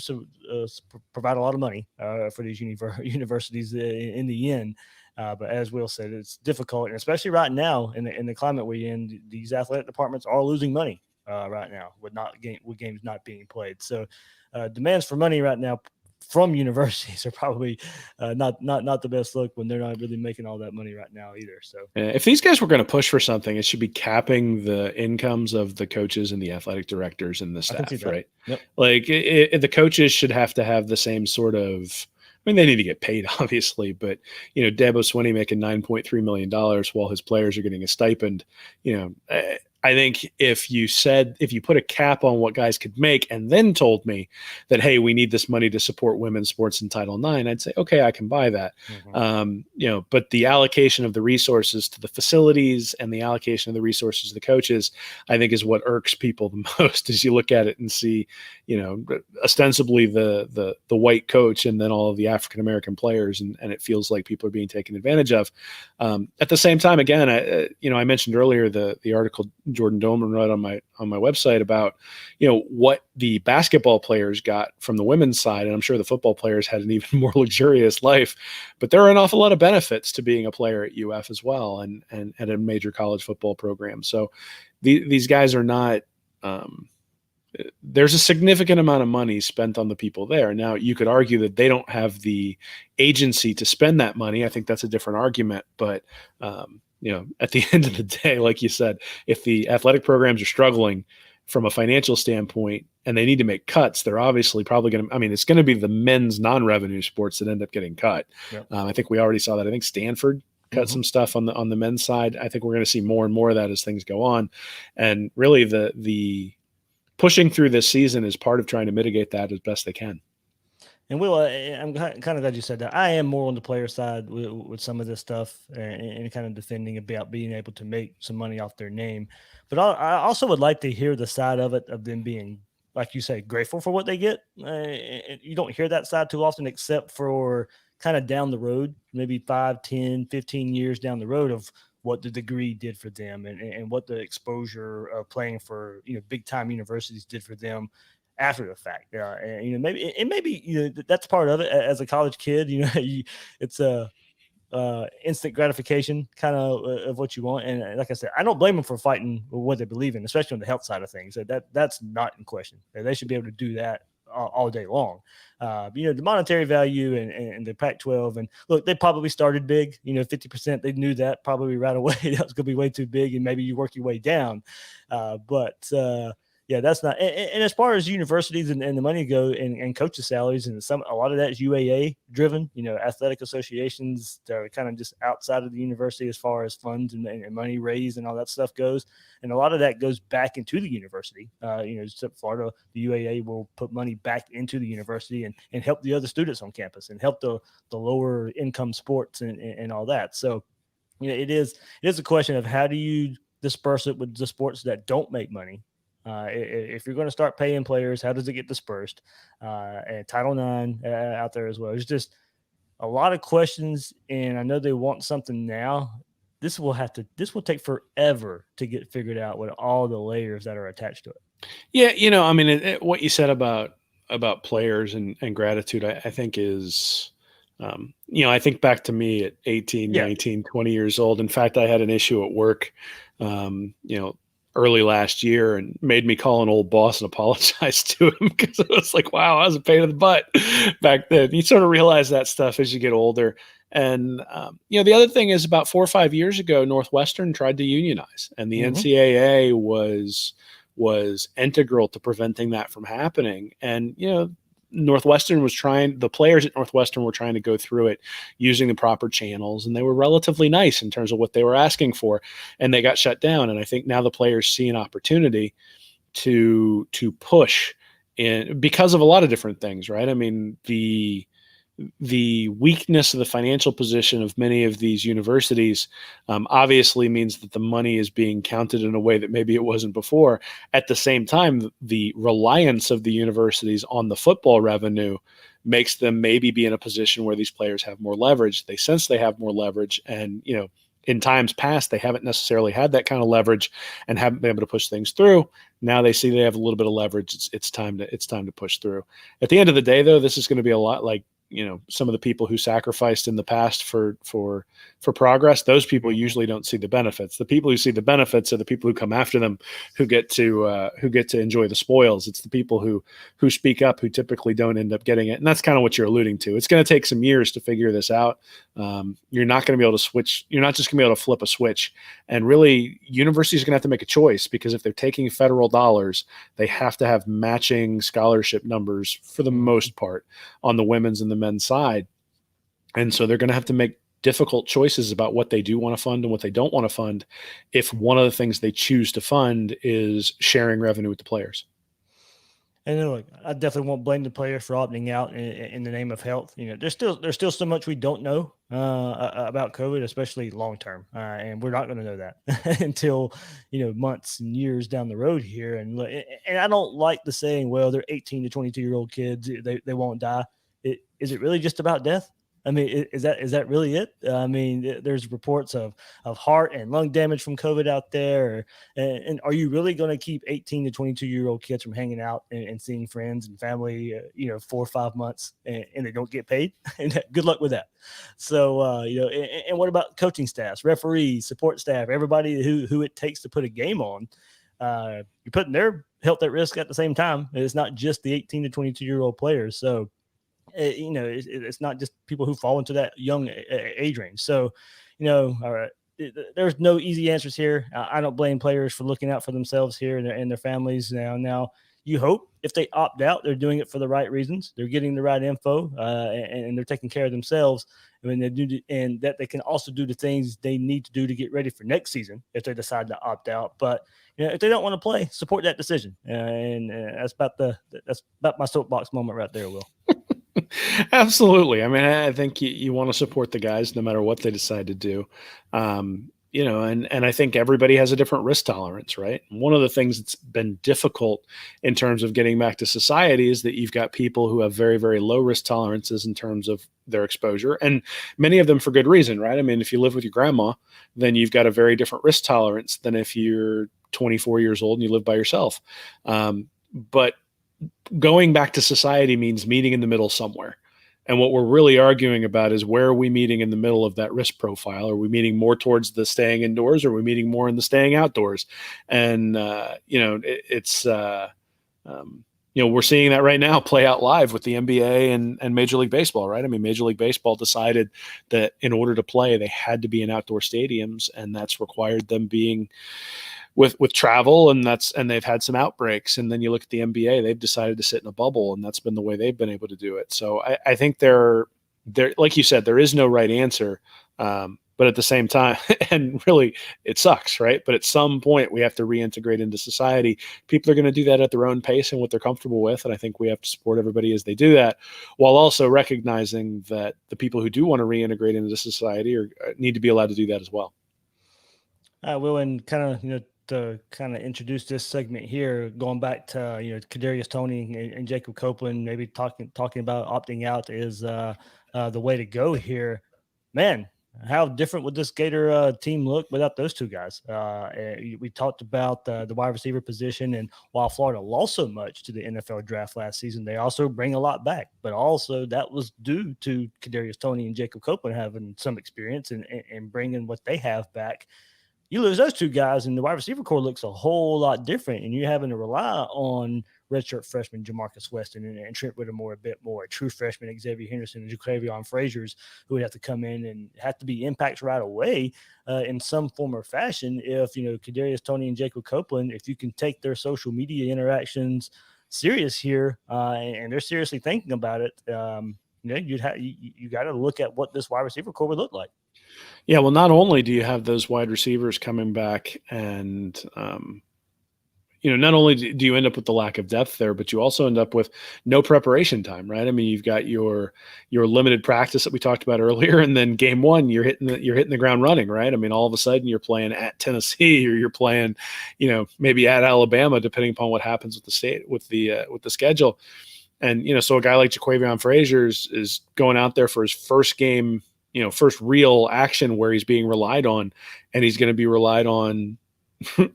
provide a lot of money for these universities in the end. But as Will said, it's difficult, and especially right now in the climate we're in, these athletic departments are losing money right now with games not being played. So demands for money right now from universities are probably not the best look when they're not really making all that money right now either. So if these guys were going to push for something, it should be capping the incomes of the coaches and the athletic directors and the staff, right? Yep. Like the coaches should have to have the same sort of, I mean, they need to get paid, obviously, but, Dabo Swinney making $9.3 million while his players are getting a stipend, I think if you put a cap on what guys could make and then told me that, hey, we need this money to support women's sports in Title IX, I'd say, okay, I can buy that. Mm-hmm. But the allocation of the resources to the facilities and the allocation of the resources to the coaches, I think is what irks people the most as you look at it and see, ostensibly the white coach and then all of the African-American players. And it feels like people are being taken advantage of. At the same time, again, I mentioned earlier the article Jordan Doman wrote on my website about, what the basketball players got from the women's side. And I'm sure the football players had an even more luxurious life, but there are an awful lot of benefits to being a player at UF as well. And at a major college football program. So these guys are not, there's a significant amount of money spent on the people there. Now you could argue that they don't have the agency to spend that money. I think that's a different argument, but, at the end of the day, like you said, if the athletic programs are struggling from a financial standpoint and they need to make cuts, they're obviously probably going to, it's going to be the men's non-revenue sports that end up getting cut. Yep. I think we already saw that. I think Stanford cut some stuff on the men's side. I think we're going to see more and more of that as things go on. And really the pushing through this season is part of trying to mitigate that as best they can. And Will, I'm kind of glad you said that. I am more on the player side with some of this stuff and kind of defending about being able to make some money off their name. But I also would like to hear the side of it, of them being, like you say, grateful for what they get. You don't hear that side too often, except for kind of down the road, maybe 5, 10, 15 years down the road of what the degree did for them and what the exposure of playing for, big time universities did for them after the fact. And maybe that's part of it as a college kid. It's a instant gratification kind of what you want. And like I said, I don't blame them for fighting what they believe in, especially on the health side of things. That's not in question. They should be able to do that all day long. The monetary value and the Pac-12, and look, they probably started big, 50%. They knew that probably right away. That was going to be way too big, and maybe you work your way down. Yeah, that's not. And as far as universities and the money go and coaches' salaries, and a lot of that is UAA driven, athletic associations that are kind of just outside of the university as far as funds and money raised and all that stuff goes. And a lot of that goes back into the university. Except Florida, the UAA will put money back into the university and help the other students on campus and help the lower income sports and all that. So, it is a question of how do you disperse it with the sports that don't make money. If you're going to start paying players, how does it get dispersed? And Title IX out there as well. It's just a lot of questions, and I know they want something now. This will take forever to get figured out with all the layers that are attached to it. Yeah, what you said about players and gratitude, I think is, I think back to me at 18, 19, 20 years old. In fact, I had an issue at work, early last year, and made me call an old boss and apologize to him because it was like, wow, I was a pain in the butt back then. You sort of realize that stuff as you get older. And, the other thing is about 4 or 5 years ago, Northwestern tried to unionize, and the NCAA was integral to preventing that from happening. And, the players at Northwestern were trying to go through it using the proper channels, and they were relatively nice in terms of what they were asking for, and they got shut down. And I think now the players see an opportunity to push in because of a lot of different things, right? The weakness of the financial position of many of these universities obviously means that the money is being counted in a way that maybe it wasn't before. At the same time, the reliance of the universities on the football revenue makes them maybe be in a position where these players have more leverage. They sense they have more leverage, and in times past, they haven't necessarily had that kind of leverage and haven't been able to push things through. Now they see they have a little bit of leverage. It's time to push through. At the end of the day, though, this is going to be a lot like some of the people who sacrificed in the past for progress, those people usually don't see the benefits. The people who see the benefits are the people who come after them, who get to enjoy the spoils. It's the people who speak up, who typically don't end up getting it. And that's kind of what you're alluding to. It's going to take some years to figure this out. You're not going to be able to switch. You're not just going to be able to flip a switch. And really, universities are going to have to make a choice, because if they're taking federal dollars, they have to have matching scholarship numbers for the most part on the women's and the men's side. And so they're going to have to make difficult choices about what they do want to fund and what they don't want to fund, if one of the things they choose to fund is sharing revenue with the players. And then, look, I definitely won't blame the players for opting out in the name of health. There's still so much we don't know about COVID, especially long term, and we're not going to know that until months and years down the road here. And I don't like the saying, "Well, they're 18 to 22-year-old kids; they won't die." Is it really just about death? I mean, is that really it? I mean, there's reports of heart and lung damage from COVID out there. And are you really going to keep 18 to 22-year-old kids from hanging out and seeing friends and family, 4 or 5 months, and they don't get paid? And good luck with that. So, and what about coaching staffs, referees, support staff, everybody who it takes to put a game on? You're putting their health at risk at the same time. It's not just the 18 to 22-year-old players. So, it's not just people who fall into that young age range. So, all right, there's no easy answers here. I don't blame players for looking out for themselves here and their families. Now, you hope if they opt out, they're doing it for the right reasons. They're getting the right info, and they're taking care of themselves. And that they can also do the things they need to do to get ready for next season if they decide to opt out. But if they don't want to play, support that decision. And that's about my soapbox moment right there, Will. Absolutely. I mean, I think you want to support the guys no matter what they decide to do. And I think everybody has a different risk tolerance, right? And one of the things that's been difficult in terms of getting back to society is that you've got people who have very, very low risk tolerances in terms of their exposure, and many of them for good reason, right? I mean, if you live with your grandma, then you've got a very different risk tolerance than if you're 24 years old and you live by yourself. But going back to society means meeting in the middle somewhere. And what we're really arguing about is, where are we meeting in the middle of that risk profile? Are we meeting more towards the staying indoors, or are we meeting more in the staying outdoors? And, we're seeing that right now play out live with the NBA and Major League Baseball, right? I mean, Major League Baseball decided that in order to play, they had to be in outdoor stadiums, and that's required them being with travel, and they've had some outbreaks. And then you look at the NBA, they've decided to sit in a bubble, and that's been the way they've been able to do it. So I think there, like you said, there is no right answer. But at the same time, and really it sucks, right? But at some point we have to reintegrate into society. People are going to do that at their own pace and what they're comfortable with. And I think we have to support everybody as they do that, while also recognizing that the people who do want to reintegrate into society need to be allowed to do that as well. I will, and kind of, to kind of introduce this segment here, going back to Kadarius Toney and Jacob Copeland, maybe talking about opting out is the way to go here. Man, how different would this Gator team look without those two guys? We talked about the wide receiver position, and while Florida lost so much to the NFL draft last season, they also bring a lot back. But also that was due to Kadarius Toney and Jacob Copeland having some experience and bringing what they have back. You lose those two guys, and the wide receiver core looks a whole lot different, and you're having to rely on redshirt freshman Jamarcus Weston and Trent Whittemore a bit more, true freshman Xavier Henderson and Jaquavion Fraziers, who would have to come in and have to be impacts right away in some form or fashion. If Kadarius Toney and Jacob Copeland, if you can take their social media interactions serious here, and they're seriously thinking about it, you got to look at what this wide receiver core would look like. Yeah, well, not only do you have those wide receivers coming back, and not only do you end up with the lack of depth there, but you also end up with no preparation time, right? I mean, you've got your limited practice that we talked about earlier, and then game one, you're hitting the ground running, right? I mean, all of a sudden you're playing at Tennessee, or you're playing, maybe at Alabama, depending upon what happens with the state with the schedule, and so a guy like Jaquavion Frazier is going out there for his first game. First real action where he's being relied on, and he's going to be relied on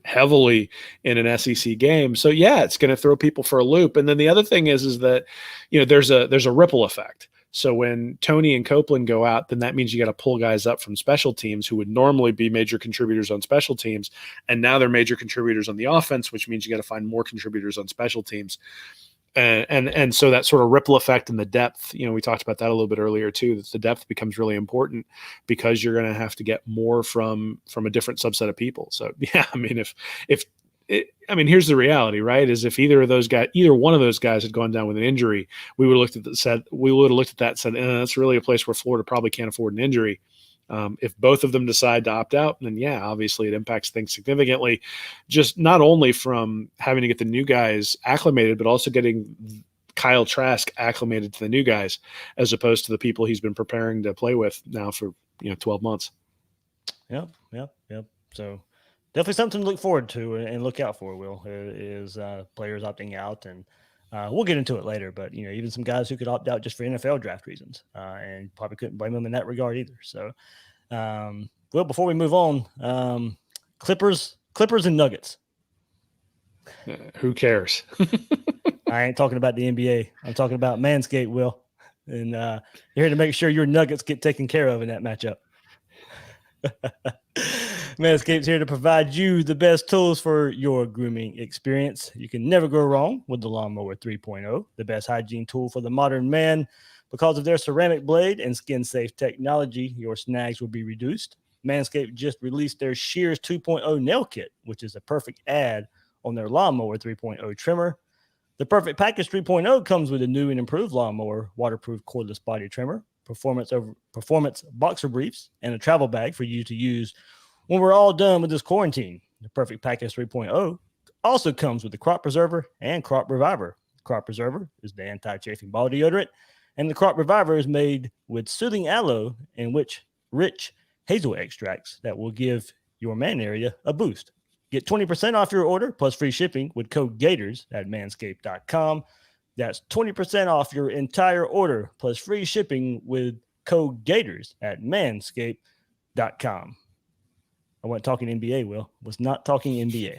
heavily in an SEC game. So yeah, it's going to throw people for a loop. And then the other thing is that, there's a ripple effect. So when Tony and Copeland go out, then that means you got to pull guys up from special teams who would normally be major contributors on special teams. And now they're major contributors on the offense, which means you got to find more contributors on special teams. And so that sort of ripple effect in the depth, we talked about that a little bit earlier too, that the depth becomes really important because you're going to have to get more from a different subset of people. So yeah, I mean, here's the reality, right? Is if either one of those guys had gone down with an injury, we would have looked at that and said, that's really a place where Florida probably can't afford an injury. If both of them decide to opt out, then yeah, obviously it impacts things significantly, just not only from having to get the new guys acclimated, but also getting Kyle Trask acclimated to the new guys, as opposed to the people he's been preparing to play with now for 12 months. Yep. So definitely something to look forward to and look out for, Will, is players opting out. And we'll get into it later, but even some guys who could opt out just for NFL draft reasons, and probably couldn't blame them in that regard either. So, well, before we move on, Clippers and Nuggets. Who cares? I ain't talking about the NBA. I'm talking about Manscaped, Will, and you're here to make sure your Nuggets get taken care of in that matchup. Manscaped's here to provide you the best tools for your grooming experience. You can never go wrong with the Lawnmower 3.0, the best hygiene tool for the modern man. Because of their ceramic blade and skin-safe technology, your snags will be reduced. Manscaped just released their Shears 2.0 nail kit, which is a perfect add on their Lawnmower 3.0 trimmer. The Perfect Package 3.0 comes with a new and improved Lawnmower waterproof cordless body trimmer, performance boxer briefs, and a travel bag for you to use when we're all done with this quarantine. The Perfect Package 3.0 also comes with the Crop Preserver and Crop Reviver. Crop Preserver is the anti-chafing ball deodorant, and the Crop Reviver is made with soothing aloe and rich hazel extracts that will give your man area a boost. Get 20% off your order plus free shipping with code Gators at manscaped.com. That's 20% off your entire order plus free shipping with code Gators at manscaped.com. I wasn't talking NBA, Will. Was not talking NBA.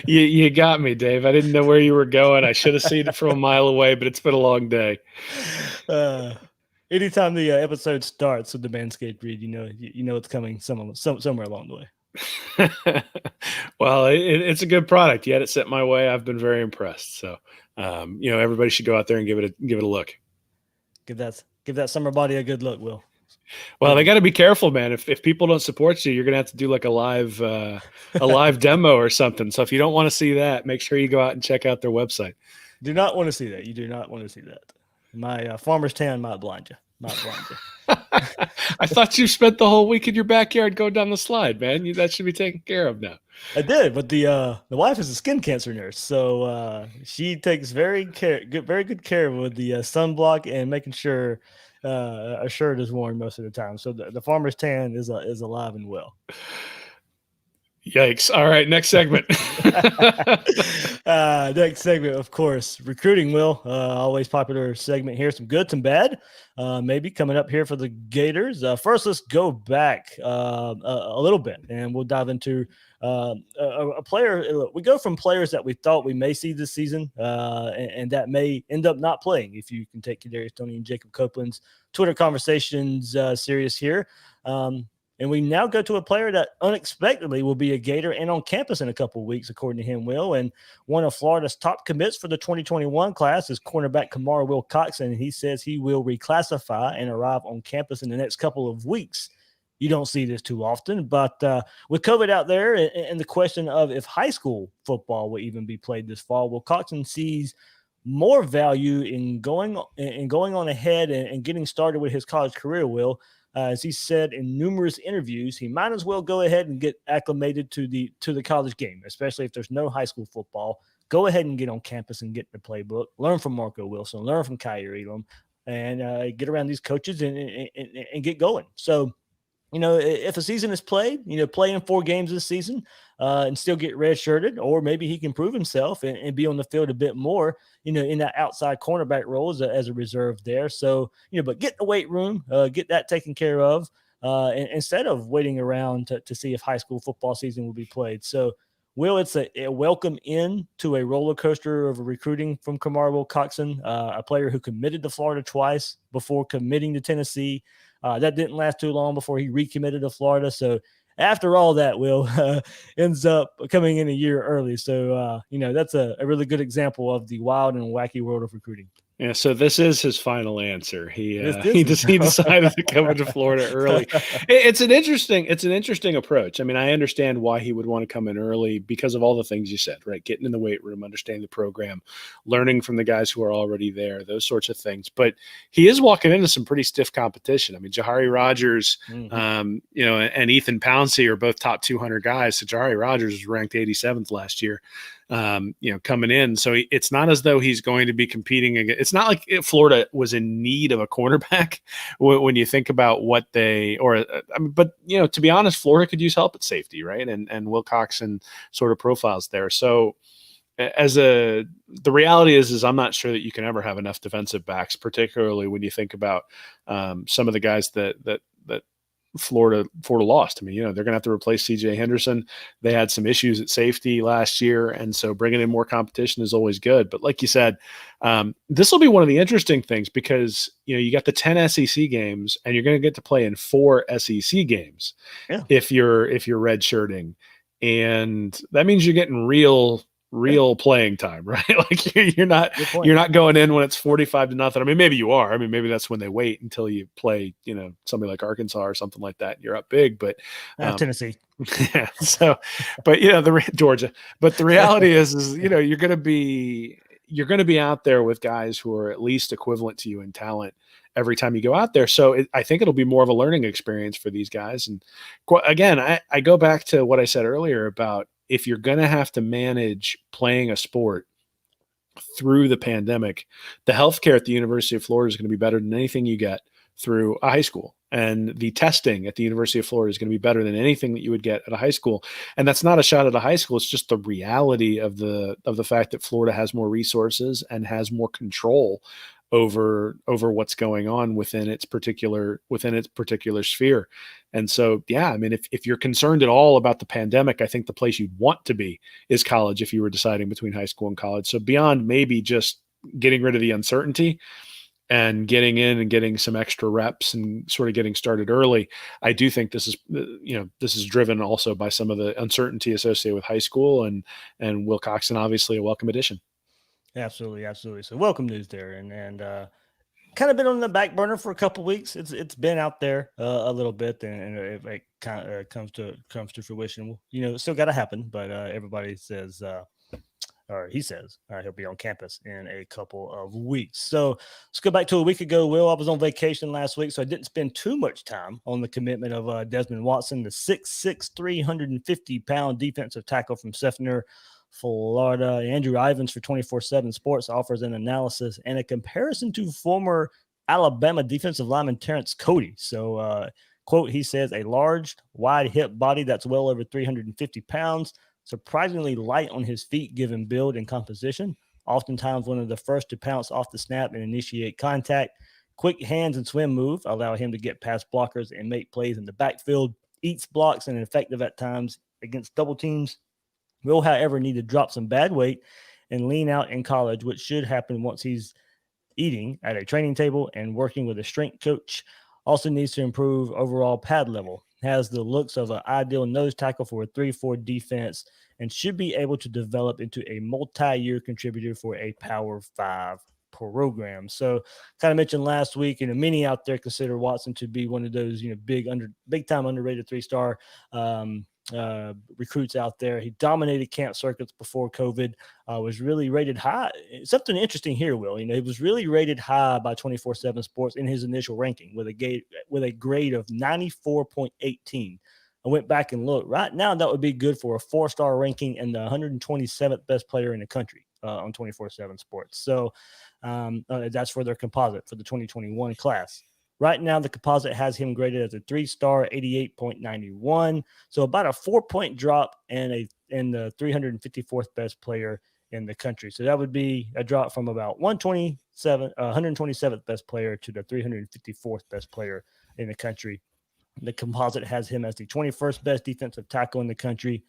You got me, Dave. I didn't know where you were going. I should have seen it from a mile away, but it's been a long day. Anytime the episode starts with the Manscaped read, you know it's coming somewhere along the way. Well, it's a good product. You had it sent my way. I've been very impressed. So, everybody should go out there and give it a look. Give that summer body a good look, Will. Well, they got to be careful, man. If people don't support you, you're going to have to do like a live demo or something. So if you don't want to see that, make sure you go out and check out their website. Do not want to see that. You do not want to see that. My farmer's tan might blind you. I thought you spent the whole week in your backyard going down the slide, man. That should be taken care of now. I did, but the wife is a skin cancer nurse, so she takes very good care with the sunblock and making sure a shirt is worn most of the time. So the farmer's tan is alive and well. Yikes. All right, next segment. Next segment, of course, recruiting, Will. Always popular segment here. Some good, some bad. Maybe coming up here for the Gators. First, let's go back a little bit, and we'll dive into a player. We go from players that we thought we may see this season and that may end up not playing, if you can take Kadarius Toney and Jacob Copeland's Twitter conversations serious here. And we now go to a player that unexpectedly will be a Gator and on campus in a couple of weeks, according to him, Will. And one of Florida's top commits for the 2021 class is cornerback Kamar Wilcoxson. And he says he will reclassify and arrive on campus in the next couple of weeks. You don't see this too often, but with COVID out there and the question of if high school football will even be played this fall, Wilcoxson sees more value in going on ahead and getting started with his college career, Will. As he said in numerous interviews, he might as well go ahead and get acclimated to the college game, especially if there's no high school football. Go ahead and get on campus and get the playbook. Learn from Marco Wilson. Learn from Kyer Elam, and get around these coaches and get going. So, if a season is played, play in 4 games this season and still get redshirted, or maybe he can prove himself and be on the field a bit more, in that outside cornerback role as a reserve there. So, but get the weight room, get that taken care of instead of waiting around to see if high school football season will be played. So Will, it's a welcome in to a roller coaster of recruiting from Kamar Wilcoxson, a player who committed to Florida twice before committing to Tennessee. That didn't last too long before he recommitted to Florida. So after all that, Will ends up coming in a year early. So, that's a really good example of the wild and wacky world of recruiting. Yeah, so this is his final answer. He He decided to come into Florida early. It's an interesting approach. I mean, I understand why he would want to come in early because of all the things you said, right? Getting in the weight room, understanding the program, learning from the guys who are already there, those sorts of things. But he is walking into some pretty stiff competition. I mean, Jahari Rogers, and Ethan Pouncey are both top 200 guys. So Jahari Rogers was ranked 87th last year. Coming in. So it's not as though he's going to be competing against. It's not like Florida was in need of a cornerback when you think about what but to be honest, Florida could use help at safety, right? And Wilcoxson sort of profiles there. So the reality is I'm not sure that you can ever have enough defensive backs, particularly when you think about some of the guys that Florida lost. I mean, they're going to have to replace CJ Henderson. They had some issues at safety last year. And so bringing in more competition is always good. But like you said, this will be one of the interesting things because, you got the 10 SEC games and you're going to get to play in 4 SEC games if you're redshirting. And that means you're getting real playing time, right? Like you're not going in when it's 45-0. I mean, maybe you are. I mean, maybe that's when they wait until you play, somebody like Arkansas or something like that. You're up big, but Tennessee. Yeah. So, but Georgia. But the reality is you're going to be out there with guys who are at least equivalent to you in talent every time you go out there. So I think it'll be more of a learning experience for these guys. And again, I go back to what I said earlier about if you're going to have to manage playing a sport through the pandemic, the healthcare at the University of Florida is going to be better than anything you get through a high school. And the testing at the University of Florida is going to be better than anything that you would get at a high school. And that's not a shot at a high school. It's just the reality of the fact that Florida has more resources and has more control over what's going on within its particular sphere. And so, yeah, I mean, if you're concerned at all about the pandemic, I think the place you'd want to be is college if you were deciding between high school and college. So beyond maybe just getting rid of the uncertainty and getting in and getting some extra reps and sort of getting started early, I do think this is driven also by some of the uncertainty associated with high school and Wilcoxson, obviously a welcome addition. Absolutely. So welcome news there, and kind of been on the back burner for a couple of weeks. It's been out there a little bit, and it kind of comes to fruition. It's still got to happen, but everybody says, or he says, he'll be on campus in a couple of weeks. So let's go back to a week ago. Will, I was on vacation last week, so I didn't spend too much time on the commitment of Desmond Watson, the 6'6", 350-pound defensive tackle from Sefner, Florida. Andrew Ivins for 24/7 Sports offers an analysis and a comparison to former Alabama defensive lineman Terrence Cody. So, quote, he says, a large, wide hip body that's well over 350 pounds, surprisingly light on his feet given build and composition, oftentimes one of the first to pounce off the snap and initiate contact. Quick hands and swim move allow him to get past blockers and make plays in the backfield, eats blocks and effective at times against double teams. Will, however, need to drop some bad weight and lean out in college, which should happen once he's eating at a training table and working with a strength coach. Also needs to improve overall pad level. Has the looks of an ideal nose tackle for a 3-4 defense and should be able to develop into a multi-year contributor for a Power 5 program. So kind of mentioned last week, many out there consider Watson to be one of those, big time underrated 3-star recruits out there. He dominated camp circuits before COVID, was really rated high. Something interesting here, Will, he was really rated high by 24/7 Sports in his initial ranking with a grade of 94.18. I went back and looked. Right now, that would be good for a 4-star ranking and the 127th best player in the country on 24/7 Sports. So that's for their composite for the 2021 class. Right now, the composite has him graded as a 3-star, 88.91. So about a 4-point drop and the 354th best player in the country. So that would be a drop from about 127th best player to the 354th best player in the country. The composite has him as the 21st best defensive tackle in the country.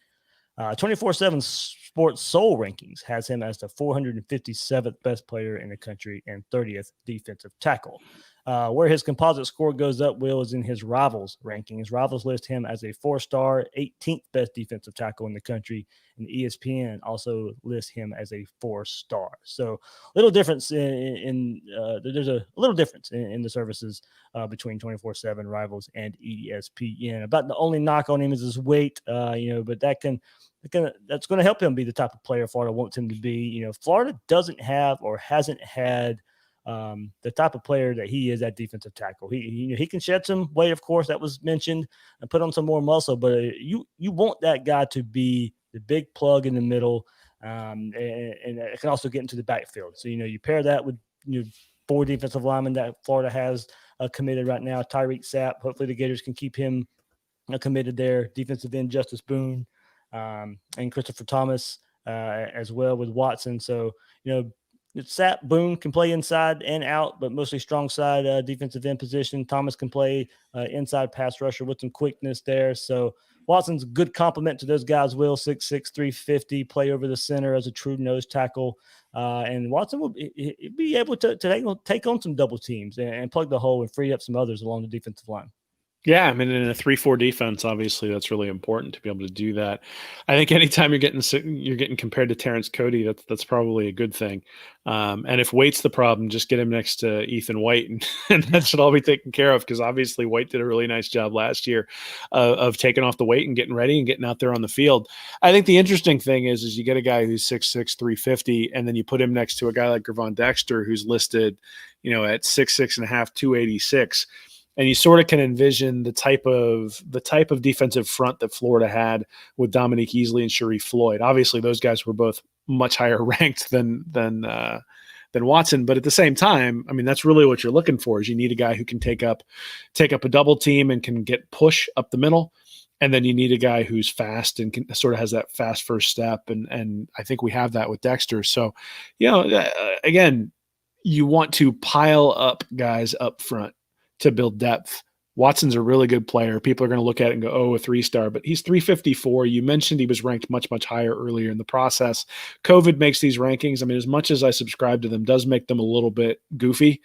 24/7 Sports Soul Rankings has him as the 457th best player in the country and 30th defensive tackle. Where his composite score goes up, Will, is in his Rivals rankings. Rivals list him as a 4-star, 18th best defensive tackle in the country, and ESPN also lists him as a 4-star. So, little difference there's a little difference in the services between 24/7 Rivals and ESPN. About the only knock on him is his weight, but that's going to help him be the type of player Florida wants him to be. Florida doesn't have or hasn't had the type of player that he is at defensive tackle. He can shed some weight, of course, that was mentioned, and put on some more muscle, but you want that guy to be the big plug in the middle, and it can also get into the backfield. So, you pair that with 4 defensive linemen that Florida has committed right now. Tyreek Sapp, hopefully the Gators can keep him committed there. Defensive end Justice Boone, and Christopher Thomas as well with Watson. So, Sapp, Boone can play inside and out, but mostly strong side defensive end position. Thomas can play inside pass rusher with some quickness there. So Watson's a good complement to those guys. Will 6'6", 350, play over the center as a true nose tackle. And Watson will be able to take on some double teams and plug the hole and free up some others along the defensive line. Yeah, I mean, in a 3-4 defense, obviously that's really important to be able to do that. I think anytime you're getting compared to Terrence Cody, that's probably a good thing. And if White's the problem, just get him next to Ethan White, and that should all be taken care of, because obviously White did a really nice job last year of taking off the weight and getting ready and getting out there on the field. I think the interesting thing is you get a guy who's 6'6", 350, and then you put him next to a guy like Gervon Dexter, who's listed, at 6'6.5", 286. And you sort of can envision the type of defensive front that Florida had with Dominique Easley and Sharif Floyd. Obviously, those guys were both much higher ranked than Watson, but at the same time, I mean, that's really what you're looking for. Is you need a guy who can take up a double team and can get push up the middle, and then you need a guy who's fast and can sort of has that fast first step. And I think we have that with Dexter. So, again, you want to pile up guys up front to build depth. Watson's a really good player. People are going to look at it and go, oh, a 3-star, but he's 354. You mentioned he was ranked much, much higher earlier in the process. COVID makes these rankings, I mean, as much as I subscribe to them, does make them a little bit goofy,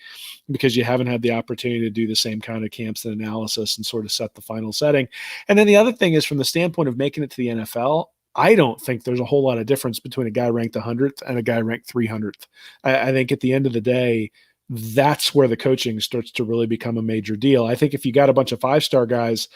because you haven't had the opportunity to do the same kind of camps and analysis and sort of set the final setting. And then the other thing is, from the standpoint of making it to the NFL, I don't think there's a whole lot of difference between a guy ranked 100th and a guy ranked 300th. I think at the end of the day, that's where the coaching starts to really become a major deal. I think if you got a bunch of 5-star guys,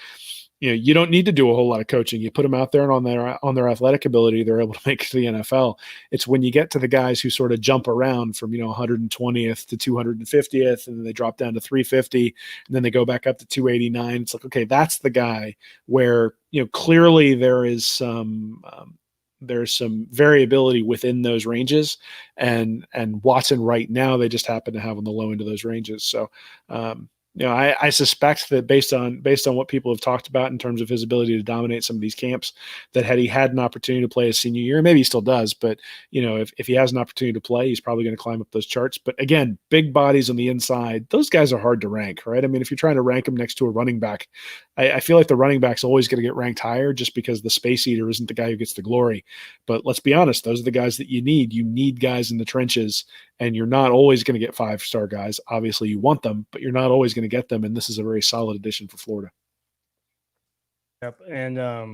you don't need to do a whole lot of coaching. You put them out there, and on their athletic ability, they're able to make it to the NFL. It's when you get to the guys who sort of jump around from 120th to 250th, and then they drop down to 350, and then they go back up to 289. It's like, okay, that's the guy where clearly there's some variability within those ranges, and Watson right now, they just happen to have on the low end of those ranges. So, I suspect that based on what people have talked about in terms of his ability to dominate some of these camps, that had he had an opportunity to play his senior year, maybe he still does, but if he has an opportunity to play, he's probably going to climb up those charts. But again, big bodies on the inside, those guys are hard to rank, right? I mean, if you're trying to rank them next to a running back, I feel like the running back's always going to get ranked higher, just because the space eater isn't the guy who gets the glory. But let's be honest, those are the guys that you need. You need guys in the trenches, and you're not always going to get 5-star guys. Obviously, you want them, but you're not always going to get them. And this is a very solid addition for Florida. Yep. And I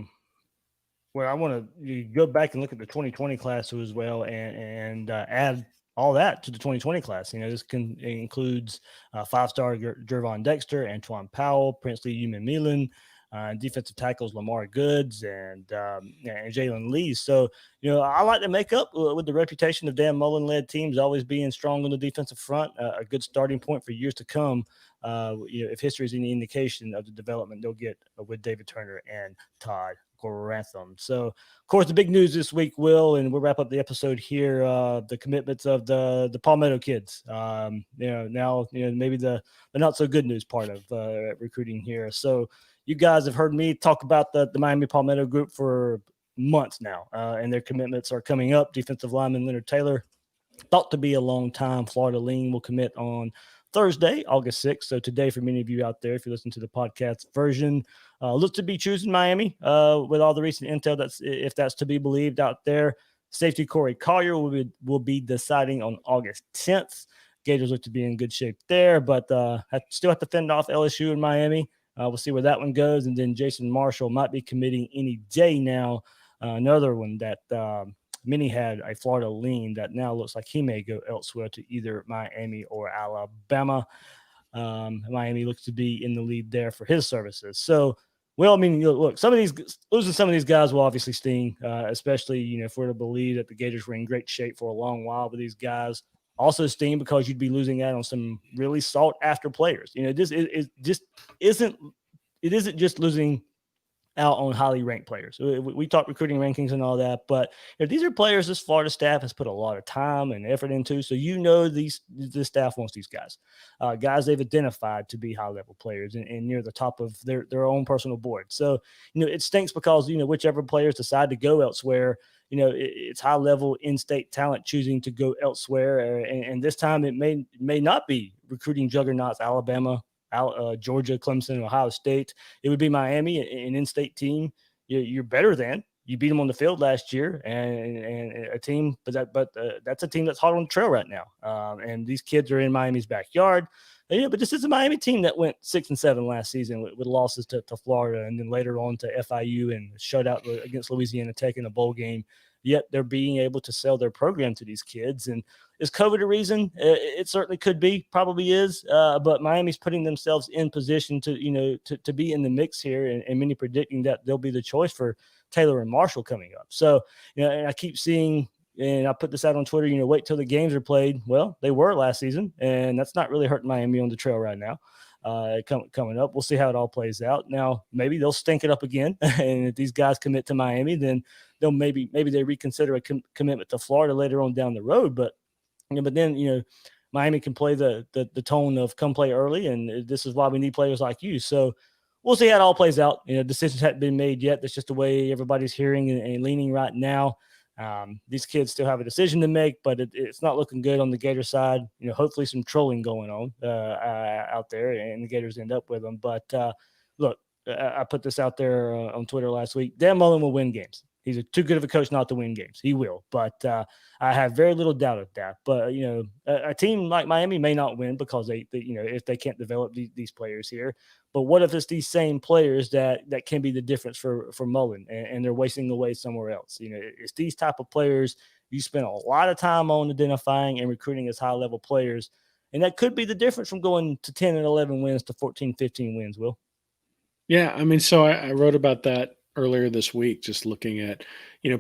want to go back and look at the 2020 class as well, and add all that to the 2020 class. This includes 5-star Gervon Dexter, Antoine Powell, Princely Uman-Milan, defensive tackles Lamar Goods and Jalen Lee. So, I like to make up with the reputation of Dan Mullen-led teams always being strong on the defensive front, a good starting point for years to come. If history is any indication of the development they'll get with David Turner and Todd Grantham. So, of course, the big news this week, Will, and we'll wrap up the episode here, the commitments of the Palmetto kids. Now, maybe the not so good news part of recruiting here. So, you guys have heard me talk about the Miami Palmetto group for months now, and their commitments are coming up. Defensive lineman Leonard Taylor, thought to be a long time Florida lean, will commit on Thursday, August 6th. So today, for many of you out there, if you listen to the podcast version, looks to be choosing Miami with all the recent intel if that's to be believed out there. Safety Corey Collier will be deciding on August 10th. Gators look to be in good shape there, but still have to fend off LSU and Miami. We'll see where that one goes. And then Jason Marshall might be committing any day now. Another one that many had a Florida lean that now looks like he may go elsewhere to either Miami or Alabama. Miami looks to be in the lead there for his services. So, well, I mean, look, losing some of these guys will obviously sting, especially, if we're to believe that the Gators were in great shape for a long while with these guys. Also sting because you'd be losing out on some really sought after players. It isn't just losing out on highly ranked players. We talk recruiting rankings and all that, but these are players this Florida staff has put a lot of time and effort into. So the staff wants these guys, guys they've identified to be high level players and near the top of their own personal board. So it stinks because whichever players decide to go elsewhere, it's high level in-state talent choosing to go elsewhere, and this time it may not be recruiting juggernauts Alabama, Georgia, Clemson, Ohio State. It would be Miami, an in-state team. You're better than. You beat them on the field last year, and a team, but that's a team that's hot on the trail right now. And these kids are in Miami's backyard. But this is a Miami team that went 6-7 last season with losses to Florida, and then later on to FIU and shutout against Louisiana Tech in a bowl game. Yet they're being able to sell their program to these kids. And is COVID a reason? It certainly could be, probably is. But Miami's putting themselves in position to be in the mix here, and many predicting that they'll be the choice for Taylor and Marshall coming up. So, and I keep seeing, and I put this out on Twitter, wait till the games are played. Well, they were last season, and that's not really hurting Miami on the trail right now. Coming up, we'll see how it all plays out. Now, maybe they'll stink it up again, and if these guys commit to Miami, then they'll maybe they reconsider a commitment to Florida later on down the road. But then Miami can play the tone of come play early, and this is why we need players like you. So we'll see how it all plays out. Decisions haven't been made yet. That's just the way everybody's hearing and leaning right now. These kids still have a decision to make, but it's not looking good on the Gator side. Hopefully some trolling going on out there, and the Gators end up with them. But look, I put this out there on Twitter last week. Dan Mullen will win games. He's too good of a coach not to win games. He will, but I have very little doubt of that. But a team like Miami may not win because they if they can't develop these players here. But what if it's these same players that can be the difference for Mullen, and they're wasting away somewhere else? It's these type of players you spend a lot of time on identifying and recruiting as high level players, and that could be the difference from going to 10 and 11 wins to 14, 15 wins. Will. Yeah, I mean, so I wrote about that earlier this week, just looking at,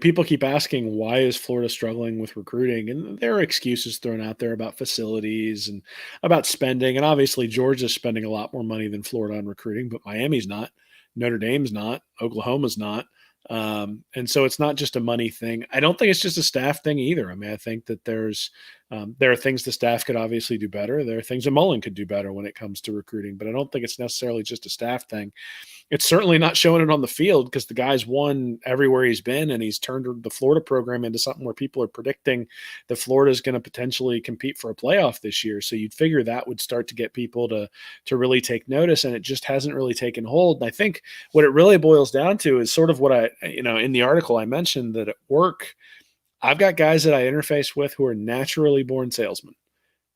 people keep asking, why is Florida struggling with recruiting? And there are excuses thrown out there about facilities and about spending. And obviously Georgia's spending a lot more money than Florida on recruiting, but Miami's not, Notre Dame's not, Oklahoma's not. And so it's not just a money thing. I don't think it's just a staff thing either. I mean, I think that there are things the staff could obviously do better. There are things that Mullen could do better when it comes to recruiting, but I don't think it's necessarily just a staff thing. It's certainly not showing it on the field because the guy's won everywhere he's been, and he's turned the Florida program into something where people are predicting that Florida is going to potentially compete for a playoff this year. So you'd figure that would start to get people to really take notice, and it just hasn't really taken hold. And I think what it really boils down to is sort of what in the article I mentioned, that at work, I've got guys that I interface with who are naturally born salesmen.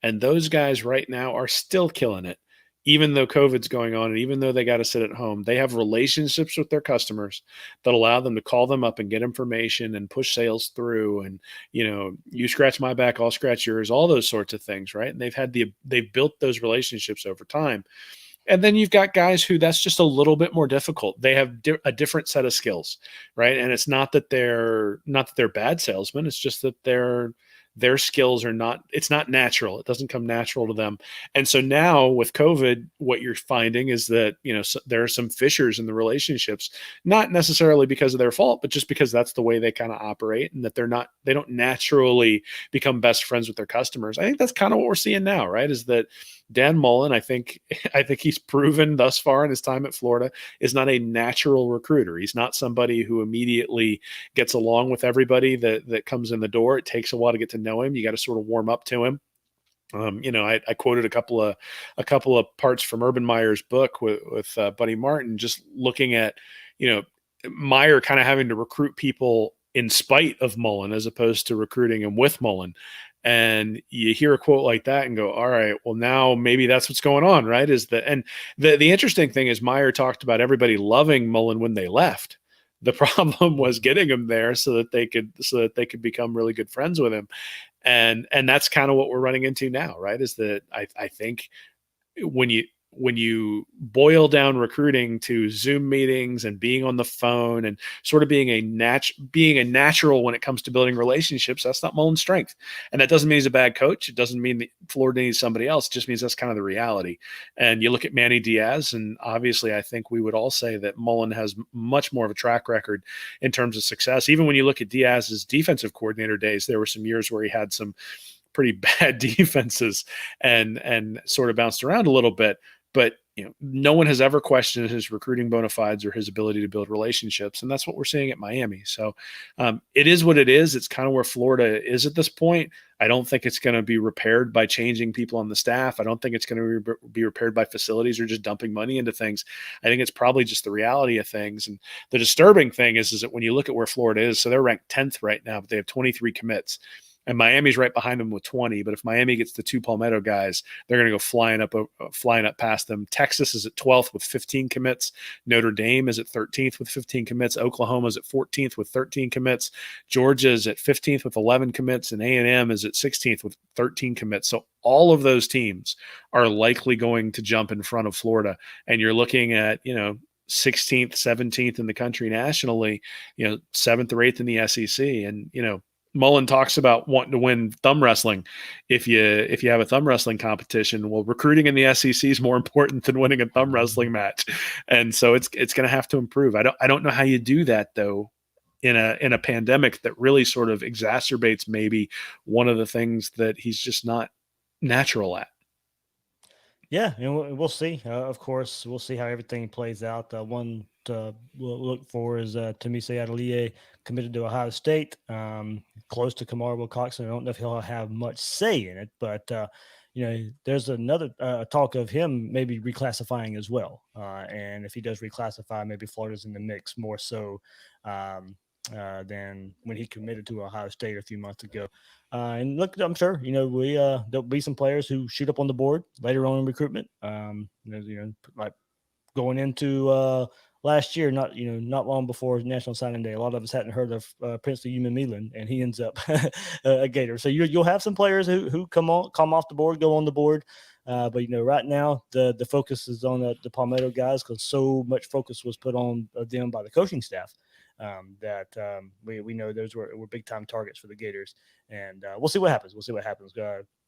And those guys right now are still killing it. Even though COVID's going on and even though they got to sit at home, they have relationships with their customers that allow them to call them up and get information and push sales through. And, you scratch my back, I'll scratch yours, all those sorts of things, right? And they've built those relationships over time. And then you've got guys who that's just a little bit more difficult. They have a different set of skills, right? And it's not that they're bad salesmen. It's just that their skills are not, it's not natural. It doesn't come natural to them. And so now with COVID, what you're finding is that, there are some fissures in the relationships, not necessarily because of their fault, but just because that's the way they kind of operate, and that they don't naturally become best friends with their customers. I think that's kind of what we're seeing now, right? Is that Dan Mullen, I think he's proven thus far in his time at Florida, is not a natural recruiter. He's not somebody who immediately gets along with everybody that comes in the door. It takes a while to get to know him. You got to sort of warm up to him. I quoted a couple of parts from Urban Meyer's book with Buddy Martin, just looking at, Meyer kind of having to recruit people in spite of Mullen as opposed to recruiting him with Mullen. And you hear a quote like that and go, all right, well, now maybe that's what's going on, right? And the interesting thing is Meyer talked about everybody loving Mullen when they left. The problem was getting him there so that they could become really good friends with him. And that's kind of what we're running into now, right? Is that I think when you boil down recruiting to Zoom meetings and being on the phone and sort of being a natural when it comes to building relationships, that's not Mullen's strength. And that doesn't mean he's a bad coach. It doesn't mean that Florida needs somebody else. It just means that's kind of the reality. And you look at Manny Diaz, and obviously I think we would all say that Mullen has much more of a track record in terms of success. Even when you look at Diaz's defensive coordinator days, there were some years where he had some pretty bad defenses and sort of bounced around a little bit. But no one has ever questioned his recruiting bona fides or his ability to build relationships, and that's what we're seeing at Miami. So it is what it is. It's kind of where Florida is at this point. I don't think it's going to be repaired by changing people on the staff. I don't think it's going to be repaired by facilities or just dumping money into things. I think it's probably just the reality of things. And the disturbing thing is that when you look at where Florida is, so they're ranked 10th right now, but they have 23 commits. And Miami's right behind them with 20. But if Miami gets the 2 Palmetto guys, they're going to go flying up past them. Texas is at 12th with 15 commits. Notre Dame is at 13th with 15 commits. Oklahoma is at 14th with 13 commits. Georgia is at 15th with 11 commits. And A&M is at 16th with 13 commits. So all of those teams are likely going to jump in front of Florida. And you're looking at, 16th, 17th in the country nationally, 7th or 8th in the SEC. And, Mullen talks about wanting to win thumb wrestling. If you have a thumb wrestling competition, well, recruiting in the SEC is more important than winning a thumb wrestling match, and so it's going to have to improve. I don't know how you do that though in a pandemic that really sort of exacerbates maybe one of the things that he's just not natural at. Yeah, and we'll see. Of course, we'll see how everything plays out. One we'll look for is Tamise Adeliye committed to Ohio State, close to Kamar Wilcoxson. I don't know if he'll have much say in it, but there's another talk of him maybe reclassifying as well. And if he does reclassify, maybe Florida's in the mix more so than when he committed to Ohio State a few months ago. And look, I'm sure there'll be some players who shoot up on the board later on in recruitment. Like going into last year, not long before National Signing Day, a lot of us hadn't heard of Princely Human Milan, and he ends up a Gator. So you'll have some players who come off the board, go on the board. But right now the focus is on the Palmetto guys because so much focus was put on them by the coaching staff. That we know those were big time targets for the Gators, and we'll see what happens.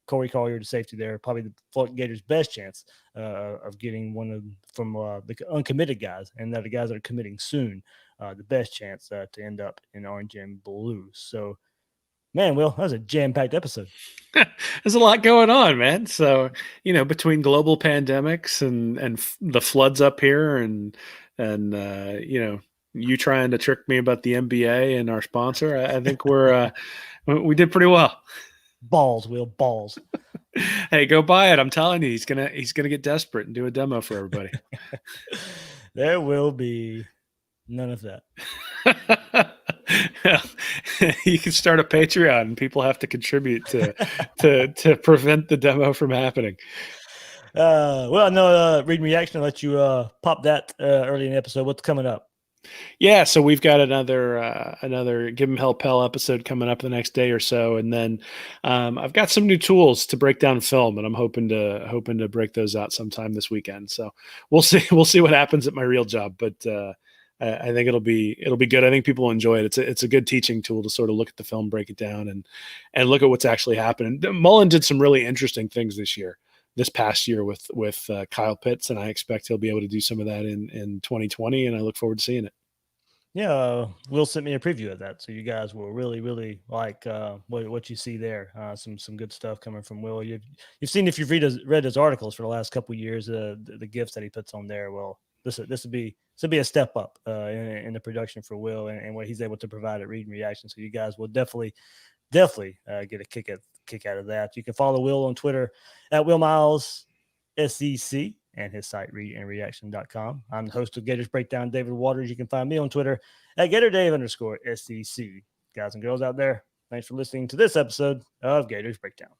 Corey Collier, the safety there, probably the Florida Gators' best chance of getting one from the uncommitted guys, and the guys that are committing soon, the best chance to end up in orange and blue. So, man, Will, that was a jam-packed episode. There's a lot going on, man. So, between global pandemics and the floods up here and you trying to trick me about the NBA and our sponsor, I think we did pretty well. Balls, Will, balls. Hey, go buy it. I'm telling you, he's gonna get desperate and do a demo for everybody. There will be none of that. You can start a Patreon and people have to contribute to prevent the demo from happening. Well, I know reading reaction. I'll let you pop that early in the episode. What's coming up? Yeah, so we've got another Give 'em Hell Pell episode coming up the next day or so, and then I've got some new tools to break down film, and I'm hoping to break those out sometime this weekend. So we'll see what happens at my real job, but I think it'll be good. I think people will enjoy it. It's a good teaching tool to sort of look at the film, break it down, and look at what's actually happening. Mullen did some really interesting things this past year with Kyle Pitts, and I expect he'll be able to do some of that in 2020, and I look forward to seeing it. Yeah, Will sent me a preview of that, so you guys will really, really like what you see there. Some good stuff coming from Will. You've seen, if you've read his articles for the last couple of years, the gifts that he puts on there. Well, this would be a step up in the production for Will and what he's able to provide at Reading Reaction. So you guys will definitely get a kick kick out of that. You can follow Will on Twitter at Will Miles SEC and his site readandreaction.com. I'm the host of Gators Breakdown, David Waters. You can find me on Twitter at GatorDave_SEC. Guys and girls out there, thanks for listening to this episode of Gators Breakdown.